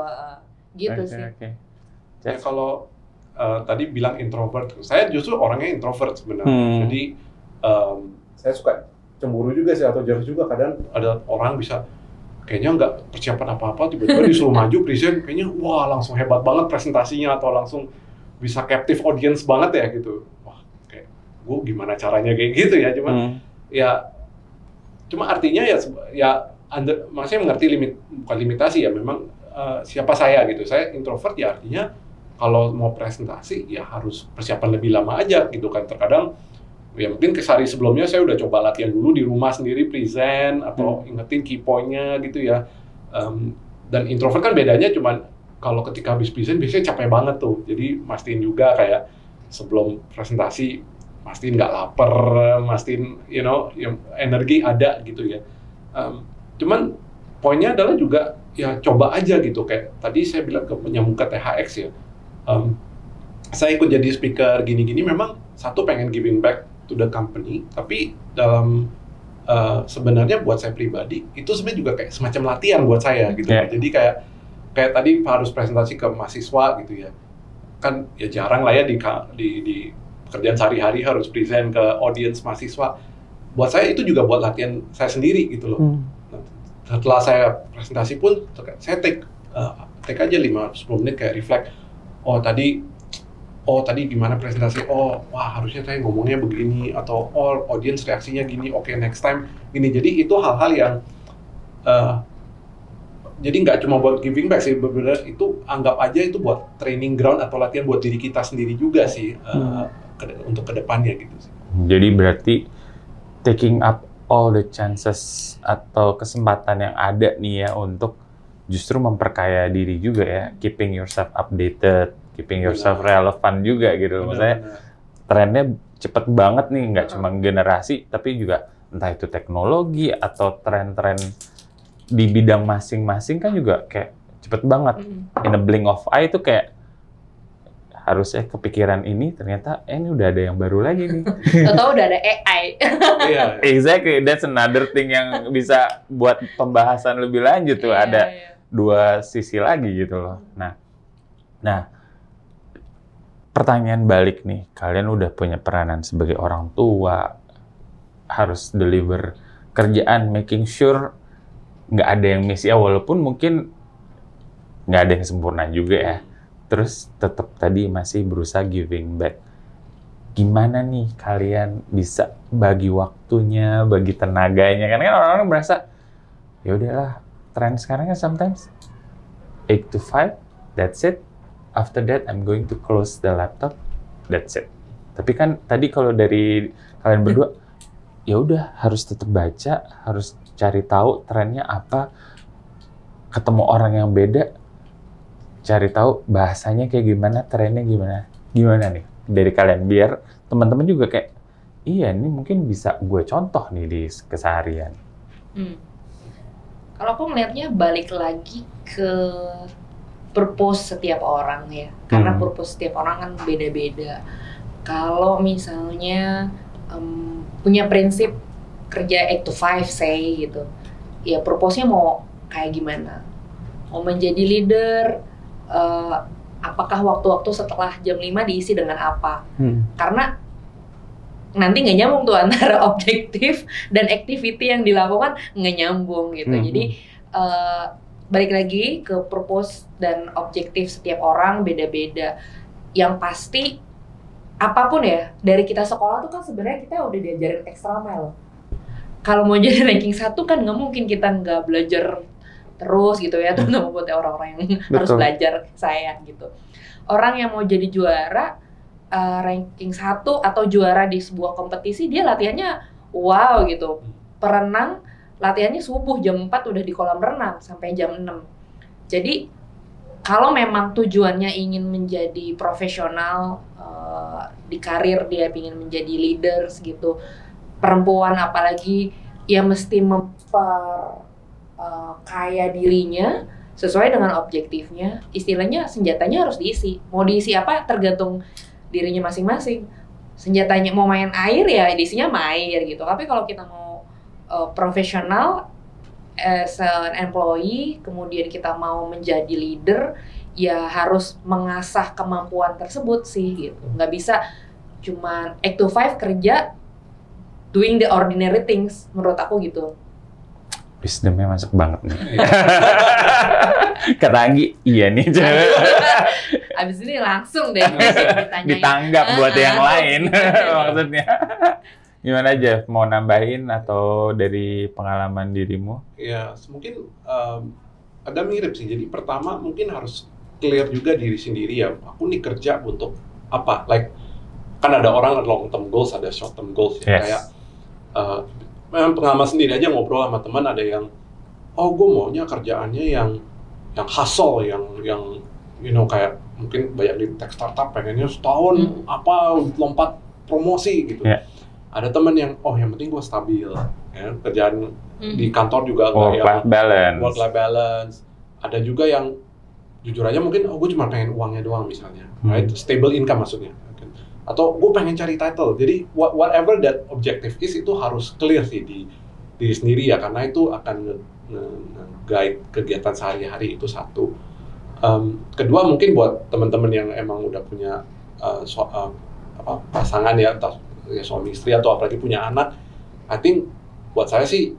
Gitu sih. Ya, kalau tadi bilang introvert, saya justru orangnya introvert sebenarnya. Jadi saya suka cemburu juga sih, atau jealous juga. Kadang ada orang bisa kayaknya nggak persiapan apa-apa, tiba-tiba disuruh maju present, kayaknya wah langsung hebat banget presentasinya, atau langsung bisa captive audience banget ya gitu. Wah, kayak gue gimana caranya kayak gitu ya. Cuma artinya maksudnya mengerti bukan limitasi ya, memang siapa saya gitu. Saya introvert ya, artinya kalau mau presentasi ya harus persiapan lebih lama aja gitu kan. Terkadang ya mungkin ke sehari sebelumnya saya udah coba latihan dulu di rumah sendiri present, atau ingetin key point-nya gitu ya. Dan introvert kan bedanya cuman kalau ketika habis present biasanya capek banget tuh. Jadi mastiin juga kayak sebelum presentasi mastiin nggak lapar, mastiin energi ada gitu ya. Cuman poinnya adalah juga ya coba aja gitu. Kayak tadi saya bilang nyambung ke THX ya. Saya ikut jadi speaker gini-gini, memang satu pengen giving back to the company, tapi dalam sebenarnya buat saya pribadi itu sebenarnya juga kayak semacam latihan buat saya gitu. Jadi kayak tadi harus presentasi ke mahasiswa gitu ya, kan ya jarang lah ya di pekerjaan sehari-hari harus present ke audience mahasiswa. Buat saya itu juga buat latihan saya sendiri gitu loh. Setelah saya presentasi pun saya take aja 5-10 menit kayak reflect. Tadi gimana presentasi? Wah harusnya saya ngomongnya begini, atau audience reaksinya gini. Oke, next time gini. Jadi itu hal-hal yang jadi nggak cuma buat giving back sih, benar-benar itu anggap aja itu buat training ground atau latihan buat diri kita sendiri juga sih untuk kedepannya gitu sih. Jadi berarti taking up all the chances atau kesempatan yang ada nih ya untuk justru memperkaya diri juga ya, keeping yourself updated, keeping yourself relevant juga gitu. Maksudnya trennya cepet banget nih, nggak cuma generasi, tapi juga entah itu teknologi atau tren-tren di bidang masing-masing kan juga kayak cepet banget. In a blink of eye itu kayak harusnya kepikiran ini, ternyata ini udah ada yang baru lagi nih. Atau udah ada AI. Exactly, that's another thing yang bisa buat pembahasan lebih lanjut tuh. Ada dua sisi lagi gitu loh. Nah, pertanyaan balik nih, kalian udah punya peranan sebagai orang tua, harus deliver kerjaan, making sure nggak ada yang miss ya, walaupun mungkin nggak ada yang sempurna juga ya. Terus tetap tadi masih berusaha giving back. Gimana nih kalian bisa bagi waktunya, bagi tenaganya? Karena kan orang-orang merasa, ya udahlah, tren sekarang kan sometimes 8 to 5, that's it. After that, I'm going to close the laptop, that's it. Tapi kan tadi kalau dari kalian berdua, ya udah harus tetap baca, harus cari tahu trennya apa, ketemu orang yang beda, cari tahu bahasanya kayak gimana, trennya gimana nih dari kalian, biar teman-teman juga kayak, iya ini mungkin bisa gue contoh nih di keseharian. Kalau aku melihatnya balik lagi ke purpose setiap orang ya, karena purpose setiap orang kan beda-beda. Kalau misalnya punya prinsip kerja 8 to 5 say gitu. Ya purpose-nya mau kayak gimana? Mau menjadi leader, apakah waktu-waktu setelah jam 5 diisi dengan apa? Karena nanti nggak nyambung tuh antara objektif dan activity yang dilakukan nggak nyambung gitu. Jadi balik lagi ke purpose dan objektif setiap orang beda-beda. Yang pasti apapun ya, dari kita sekolah tuh kan sebenarnya kita udah diajarin extra mile. Kalau mau jadi ranking 1 kan nggak mungkin kita nggak belajar terus gitu ya, terutama buat orang-orang yang harus belajar saya gitu. Orang yang mau jadi juara ranking 1 atau juara di sebuah kompetisi, dia latihannya wow gitu. Perenang latihannya subuh jam 4 udah di kolam renang sampai jam 6. Jadi kalau memang tujuannya ingin menjadi profesional di karir, dia ingin menjadi leaders gitu, perempuan apalagi, ya mesti kaya dirinya sesuai dengan objektifnya. Istilahnya senjatanya harus diisi. Mau diisi apa tergantung dirinya masing-masing. Senjatanya mau main air ya diisinya air gitu. Tapi kalau kita mau profesional as an employee, kemudian kita mau menjadi leader, ya harus mengasah kemampuan tersebut sih gitu. Nggak bisa cuma 8 to 5 kerja doing the ordinary things, menurut aku gitu. Wisdomnya masuk banget nih. Kata Anggi, iya nih. Abis ini langsung deh ditanggap buat yang lain maksudnya. Gimana Jeff, mau nambahin atau dari pengalaman dirimu? Ya, mungkin ada mirip sih. Jadi pertama mungkin harus clear juga diri sendiri ya. Aku nih kerja untuk apa? Like, kan ada orang long term goals, ada short term goals ya. Kayak memang pengalaman sendiri aja ngobrol sama teman, ada yang gue maunya kerjaannya yang hustle, yang you know, kayak mungkin banyak di tech startup pengennya setahun lompat promosi gitu. Ada teman yang yang penting gue stabil ya, kerjaan di kantor juga work life balance. Ada juga yang jujur aja mungkin gue cuma pengen uangnya doang misalnya, right? Stable income maksudnya. Atau gue pengen cari title. Jadi whatever that objective is, itu harus clear sih di diri sendiri ya, karena itu akan guide kegiatan sehari-hari. Itu satu. Kedua mungkin buat teman-teman yang emang udah punya pasangan ya, suami istri atau apalagi punya anak, I think buat saya sih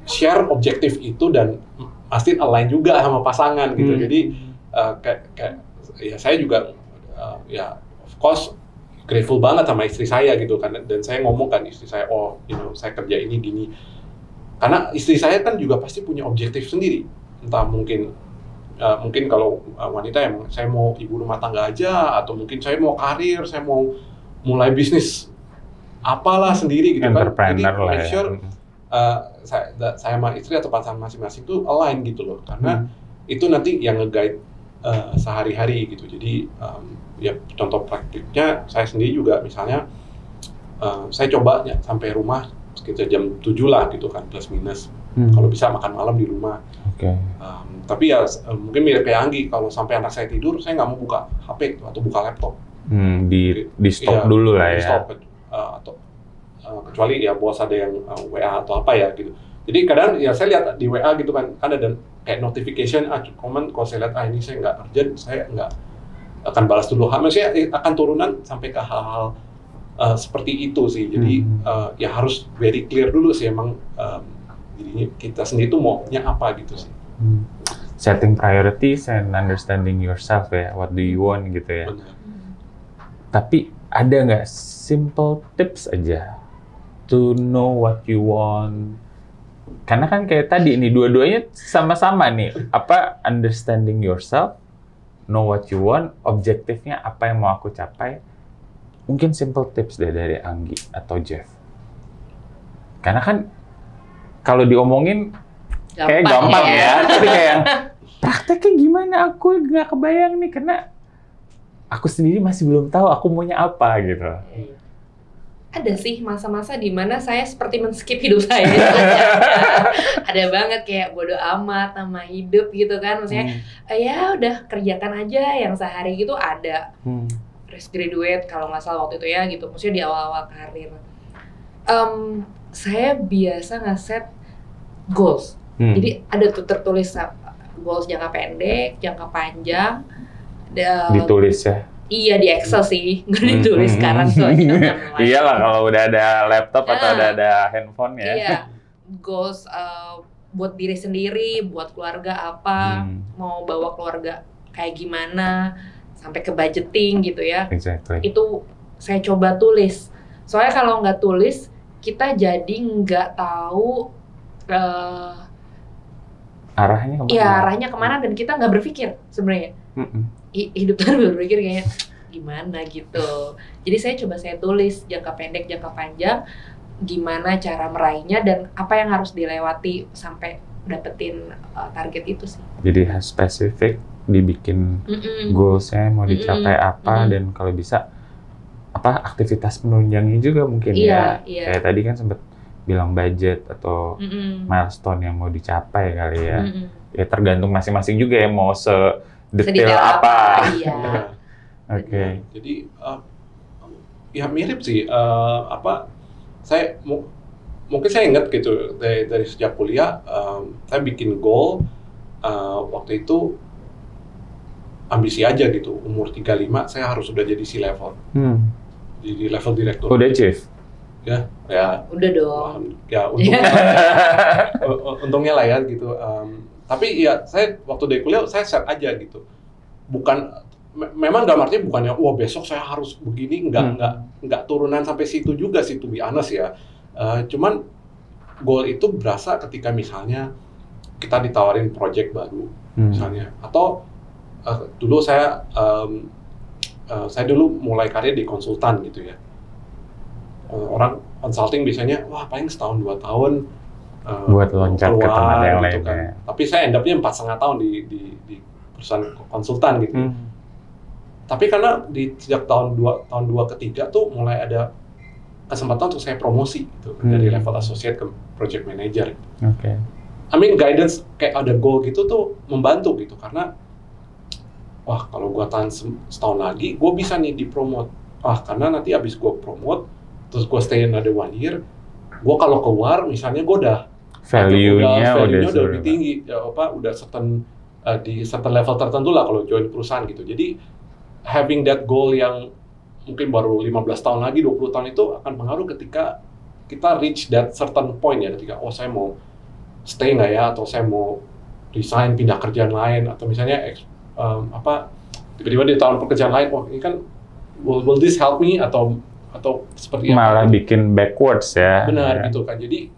share objektif itu dan pasti align juga sama pasangan gitu. Jadi kayak ya saya juga ya of course grateful banget sama istri saya gitu kan, dan saya ngomong kan istri saya, saya kerja ini gini, karena istri saya kan juga pasti punya objektif sendiri. Entah mungkin kalau wanita yang saya mau ibu rumah tangga aja, atau mungkin saya mau karir, saya mau mulai bisnis apalah sendiri gitu kan. Jadi make sure saya sama istri atau pasangan masing-masing itu align gitu loh, karena itu nanti yang nge-guide sehari-hari gitu. Jadi ya contoh praktiknya saya sendiri juga, misalnya saya coba ya, sampai rumah sekitar jam 7 lah gitu kan, plus minus. Kalau bisa makan malam di rumah. Tapi ya mungkin mirip kayak Anggi, kalau sampai anak saya tidur, saya nggak mau buka HP atau buka laptop. Di stop dulu lah ya. Stop, atau kecuali ya bos ada yang WA atau apa ya gitu. Jadi kadang ya saya lihat di WA gitu kan ada kayak notification, komen, kalau saya lihat ini saya nggak urgent, saya nggak akan balas dulu. Maksudnya akan turunan sampai ke hal-hal seperti itu sih. Jadi ya harus very clear dulu sih emang jadinya kita sendiri tuh maunya apa gitu sih. Setting priorities and understanding yourself ya, what do you want gitu ya. Benar. Tapi ada nggak simple tips aja to know what you want? Karena kan kayak tadi nih, dua-duanya sama-sama nih, understanding yourself, know what you want, objektifnya apa yang mau aku capai. Mungkin simple tips deh dari Anggi atau Jeff. Karena kan kalau diomongin kayak gampang ya, tapi kayak prakteknya gimana aku nggak kebayang nih, karena aku sendiri masih belum tahu aku maunya apa gitu. Ada sih masa-masa di mana saya seperti men-skip hidup saya. Ada banget kayak bodo amat sama hidup gitu kan. Maksudnya ya udah kerjakan aja yang sehari gitu ada. Fresh graduate kalau nggak salah waktu itu ya gitu. Maksudnya di awal-awal karir. Saya biasa nge-set goals. Jadi ada tuh tertulis goals jangka pendek, jangka panjang. Ditulis ya? Iya, di Excel sih, nggak ditulis sekarang soalnya. Iyalah kalau udah ada laptop atau udah ada handphone ya. Iya, goals buat diri sendiri, buat keluarga apa, mau bawa keluarga kayak gimana, sampai ke budgeting gitu ya. Exactly. Itu saya coba tulis. Soalnya kalau nggak tulis, kita jadi nggak tahu arahnya kemana. Iya, arahnya kemana dan kita nggak berpikir sebenarnya. Hidup tuh berpikir kayak gimana gitu. Jadi saya tulis jangka pendek, jangka panjang, gimana cara meraihnya dan apa yang harus dilewati sampai dapetin target itu sih. Jadi harus spesifik, dibikin goals-nya mau dicapai apa dan kalau bisa aktivitas penunjangnya juga mungkin ya. Kayak tadi kan sempat bilang budget atau milestone yang mau dicapai kali ya. Ya tergantung masing-masing juga ya mau sedetail apa. Iya. Oke. Jadi ya mirip sih saya mungkin saya ingat gitu dari sejak kuliah saya bikin goal waktu itu ambisi aja gitu, umur 35 saya harus sudah jadi C-level. Di level direktur. Udah chief? Ya. Udah dong. Ya untungnya lah ya gitu. Tapi ya saya waktu dari kuliah saya set aja gitu. Memang dalam artinya bukannya wah besok saya harus begini, enggak turunan sampai situ juga sih to be honest ya. Cuman goal itu berasa ketika misalnya kita ditawarin project baru misalnya atau dulu saya dulu mulai karir di konsultan gitu ya. Orang consulting biasanya wah paling setahun 2 tahun buat loncat ke tempat yang gitu lain kan. ya. Tapi saya end up-nya 4,5 tahun di perusahaan konsultan gitu. Tapi karena sejak tahun 2 ketiga tuh mulai ada kesempatan untuk saya promosi gitu dari level associate ke project manager. Oke. I mean guidance kayak ada goal gitu tuh membantu gitu karena wah kalau gua tahan setahun lagi gua bisa nih dipromote. Karena nanti abis gua promote terus gua stay another 1 year, gua kalau keluar misalnya gua udah value-nya udah lebih tinggi udah di certain level tertentu lah kalau join perusahaan gitu. Jadi having that goal yang mungkin baru 15 tahun lagi, 20 tahun itu akan pengaruh ketika kita reach that certain point ya, ketika saya mau stay nggak ya, atau saya mau resign, pindah kerjaan lain, atau misalnya tiba-tiba di tahun pekerjaan lain, ini kan will this help me atau seperti malah bikin backwards ya. Benar gitu kan. Jadi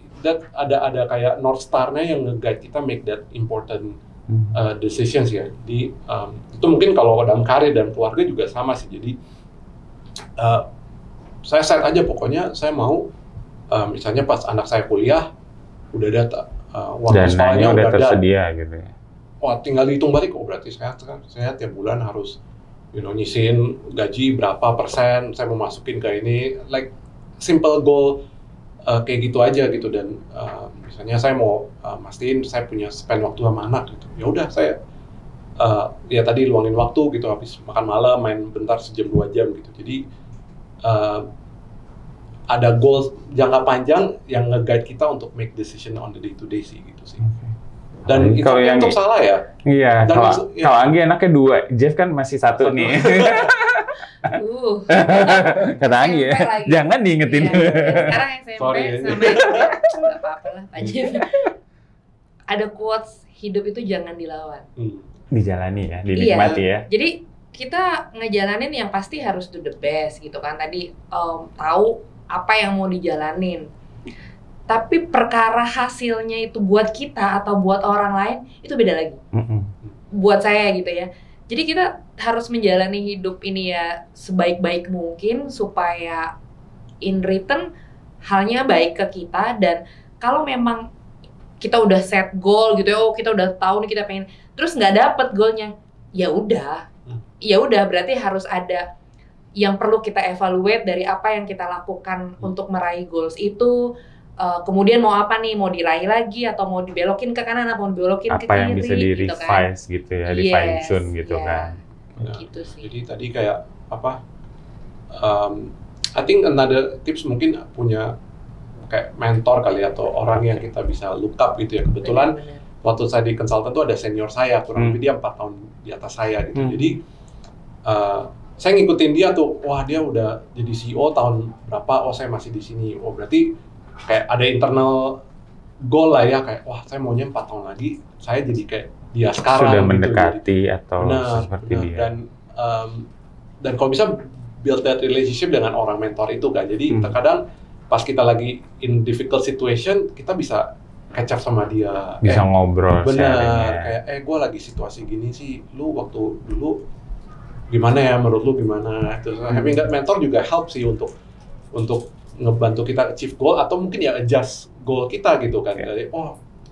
ada kayak North Star-nya yang nge-guide kita make that important decisions ya. Jadi itu mungkin kalau dalam karir dan keluarga juga sama sih. Jadi saya set aja pokoknya saya mau misalnya pas anak saya kuliah udah ada waktu sekolahnya udah tersedia gitu ya. Tinggal dihitung balik berarti saya tiap bulan harus nyisihin gaji berapa persen saya mau masukin ke ini, like simple goal kayak gitu aja gitu. Dan misalnya saya mau mastiin saya punya spend waktu sama anak gitu, ya udah saya ya tadi luangin waktu gitu, habis makan malam main bentar sejam 2 jam gitu. Jadi ada goal jangka panjang yang nge-guide kita untuk make decision on the day to day sih gitu sih. Dan itu yang untuk salah ya. Iya. Kalau Anggi anaknya 2, Jeff kan masih 1 nih. Kata Anggi ya, jangan diingetin. Sekarang SMP sama apa-apa lah Pak Jeff. Ada quotes, hidup itu jangan dilawan. Dijalani ya, dinikmati ya. Jadi kita ngejalanin yang pasti harus do the best gitu kan. Tadi tahu apa yang mau dijalanin. Tapi perkara hasilnya itu buat kita atau buat orang lain itu beda lagi. Buat saya gitu ya. Jadi kita harus menjalani hidup ini ya sebaik-baik mungkin supaya in return halnya baik ke kita. Dan kalau memang kita udah set goal gitu ya, kita udah tahu nih kita pengen, terus nggak dapet goalnya, ya udah berarti harus ada yang perlu kita evaluate dari apa yang kita lakukan untuk meraih goals itu. Kemudian mau apa nih, mau diraih lagi atau mau dibelokin ke kanan atau mau dibelokin ke kiri, apa yang bisa di-revise gitu ya, di fine tune gitu kan. Gitu sih. Jadi tadi kayak I think another tips mungkin punya kayak mentor kali atau orang yang kita bisa look up gitu ya. Kebetulan waktu saya di konsultan tuh ada senior saya, kurang lebih dia 4 tahun di atas saya gitu. Jadi saya ngikutin dia tuh, wah dia udah jadi CEO tahun berapa, oh saya masih di sini. Oh berarti kayak ada internal goal lah ya, kayak wah saya maunya 4 tahun lagi saya jadi kayak dia sekarang. Sudah gitu. mendekati Jadi, atau seperti dia. Dan kalau bisa build that relationship dengan orang mentor itu kan. Jadi terkadang pas kita lagi in difficult situation, kita bisa catch up sama dia. Bisa ngobrol. Benar, kayak gue lagi situasi gini sih, lu waktu dulu gimana ya, menurut lu gimana? Terus having that mentor juga help sih untuk ngebantu kita achieve goal atau mungkin ya adjust goal kita gitu kan. Dari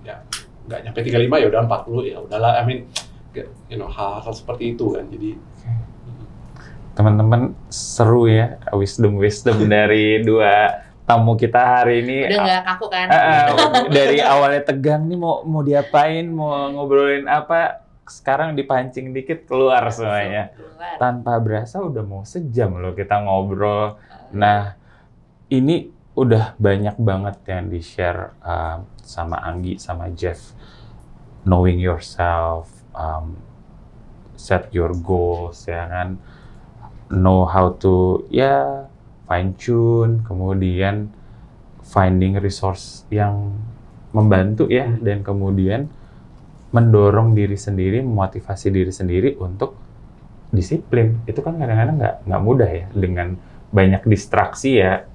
ya nggak nyampe 35 ya udah 40 ya udahlah. I mean, hal-hal seperti itu kan. Jadi teman-teman seru ya wisdom dari dua tamu kita hari ini. Udah nggak kaku kan? Dari awalnya tegang nih mau diapain, mau ngobrolin apa, sekarang dipancing dikit keluar semuanya. Tanpa berasa udah mau sejam loh kita ngobrol. Nah, ini udah banyak banget yang di-share sama Anggi, sama Jeff. Knowing yourself, set your goals, ya kan. Know how to fine tune, kemudian finding resource yang membantu ya, dan kemudian mendorong diri sendiri, memotivasi diri sendiri untuk disiplin. Itu kan kadang-kadang nggak mudah ya, dengan banyak distraksi ya.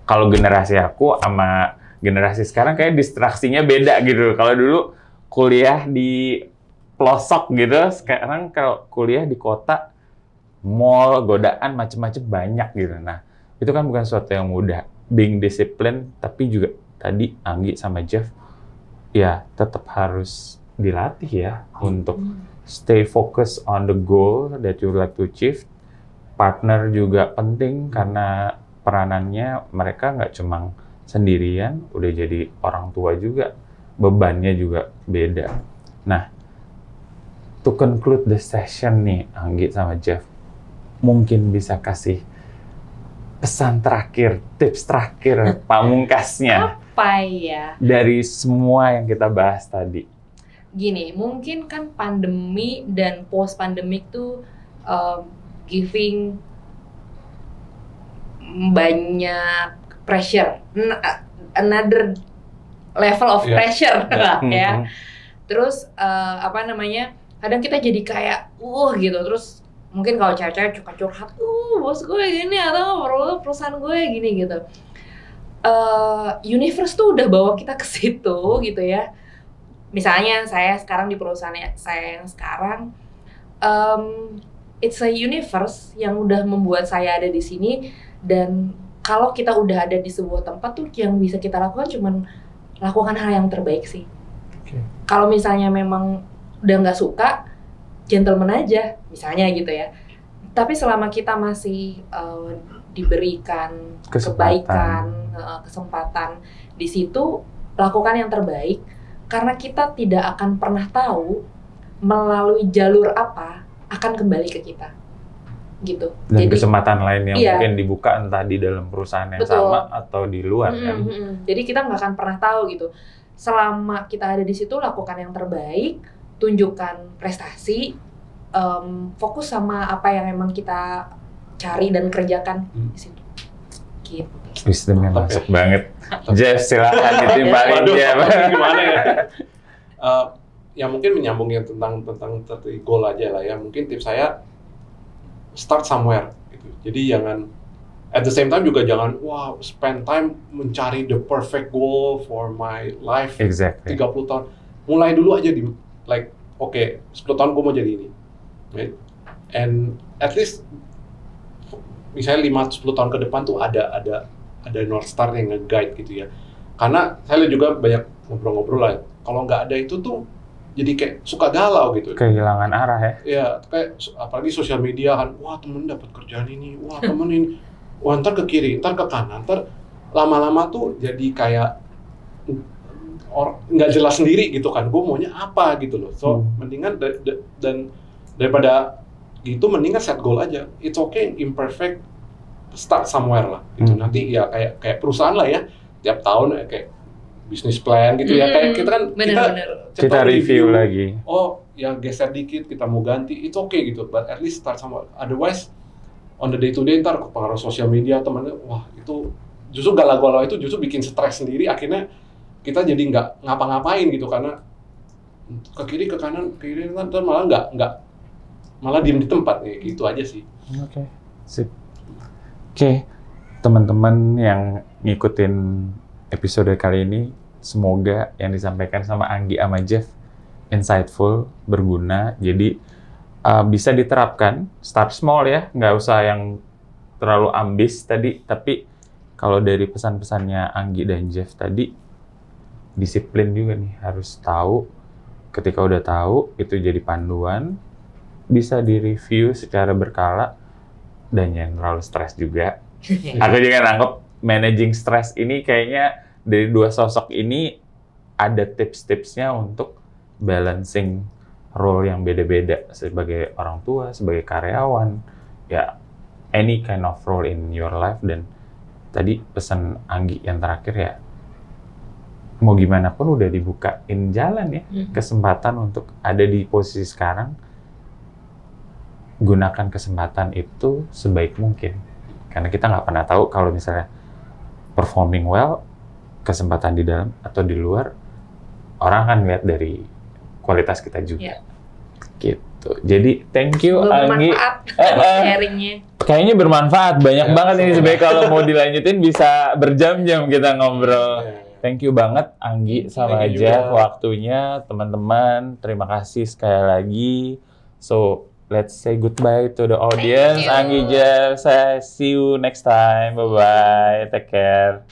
Kalau generasi aku sama generasi sekarang kayak distraksinya beda gitu. Kalau dulu kuliah di pelosok gitu, sekarang kalau kuliah di kota, mall, godaan, macem-macem banyak gitu. Nah, itu kan bukan sesuatu yang mudah. Being discipline, tapi juga tadi Anggi sama Jeff, ya tetap harus dilatih ya untuk stay focused on the goal that you like to achieve. Partner juga penting karena peranannya mereka nggak cuma sendirian, udah jadi orang tua juga, bebannya juga beda. Nah, to conclude the session nih, Anggi sama Jeff, mungkin bisa kasih pesan terakhir, tips terakhir, pamungkasnya. Apa ya? Dari semua yang kita bahas tadi. Gini, mungkin kan pandemi dan post pandemic tuh giving banyak pressure, another level of pressure ya. Terus kadang kita jadi kayak gitu, terus mungkin kalau cewek-cewek suka curhat, bos gue gini atau perusahaan gue gini gitu. Universe tuh udah bawa kita ke situ gitu ya. Misalnya saya sekarang di perusahaan saya yang sekarang, it's a universe yang udah membuat saya ada di sini, dan kalau kita udah ada di sebuah tempat tuh yang bisa kita lakukan cuman lakukan hal yang terbaik sih. Kalau misalnya memang udah nggak suka, gentleman aja misalnya gitu ya. Tapi selama kita masih diberikan kebaikan, kesempatan di situ, lakukan yang terbaik, karena kita tidak akan pernah tahu melalui jalur apa akan kembali ke kita gitu. Dan jadi, kesempatan lain yang mungkin dibuka entah di dalam perusahaan yang sama atau di luar kan. Jadi kita nggak akan pernah tahu gitu. Selama kita ada di situ, lakukan yang terbaik, tunjukkan prestasi, fokus sama apa yang emang kita cari dan kerjakan di situ. Gitu. Wisdomnya masuk banget. Jeff, silakan ditimbangin Jeff. Gimana ya? Ya mungkin menyambungin tentang goal aja lah ya. Mungkin tips saya start somewhere gitu. Jadi jangan at the same time juga jangan spend time mencari the perfect goal for my life. Exactly. 30 tahun. Mulai dulu aja di 10 tahun gue mau jadi ini. Right? And at least misalnya 5-10 tahun ke depan tuh ada North Star yang nge-guide gitu ya. Karena saya juga banyak ngobrol-ngobrol lah. Kalau nggak ada itu tuh jadi kayak suka galau gitu. Kehilangan arah ya. Iya, kayak apalagi sosial media kan, temen dapat kerjaan ini, temen ini, ntar ke kiri, ntar ke kanan, ntar lama-lama tuh jadi kayak nggak jelas sendiri gitu kan. Gue maunya apa gitu loh. So mendingan dan daripada gitu, mendingan set goal aja. It's okay, imperfect, start somewhere lah. Itu nanti ya kayak perusahaan lah ya. tiap tahun kayak bisnis plan gitu ya, kayak kita kan kita review lagi. Oh, ya geser dikit, kita mau ganti, itu oke gitu. But at least start sama. Otherwise, on the day to day ntar pengaruh sosial media temannya, wah itu justru galau-galau itu justru bikin stres sendiri. Akhirnya kita jadi nggak ngapa-ngapain gitu karena ke kiri ke kanan ntar malah nggak malah diem di tempat nih, gitu aja sih. Oke, sip. Oke, teman-teman yang ngikutin episode kali ini, semoga yang disampaikan sama Anggi sama Jeff insightful, berguna, jadi bisa diterapkan, start small ya, nggak usah yang terlalu ambis tadi, tapi kalau dari pesan-pesannya Anggi dan Jeff tadi, disiplin juga nih, harus tahu, ketika udah tahu, itu jadi panduan, bisa direview secara berkala, dan jangan terlalu stres juga. Aku juga nangkep managing stress ini kayaknya dari dua sosok ini ada tips-tipsnya untuk balancing role yang beda-beda sebagai orang tua, sebagai karyawan, ya any kind of role in your life. Dan tadi pesan Anggi yang terakhir ya, mau gimana pun udah dibukain jalan ya, kesempatan untuk ada di posisi sekarang, gunakan kesempatan itu sebaik mungkin. Karena kita nggak pernah tahu kalau misalnya performing well, kesempatan di dalam atau di luar, orang akan lihat dari kualitas kita juga. Gitu. Jadi thank you Anggi. Sharingnya. Kayaknya bermanfaat, banyak banget ini sebenarnya. Kalau mau dilanjutin bisa berjam-jam kita ngobrol. Thank you banget Anggi sama Jeff waktunya, teman-teman. Terima kasih sekali lagi. So let's say goodbye to the audience. Anggi, Jeff, saya see you next time. Bye-bye. Take care.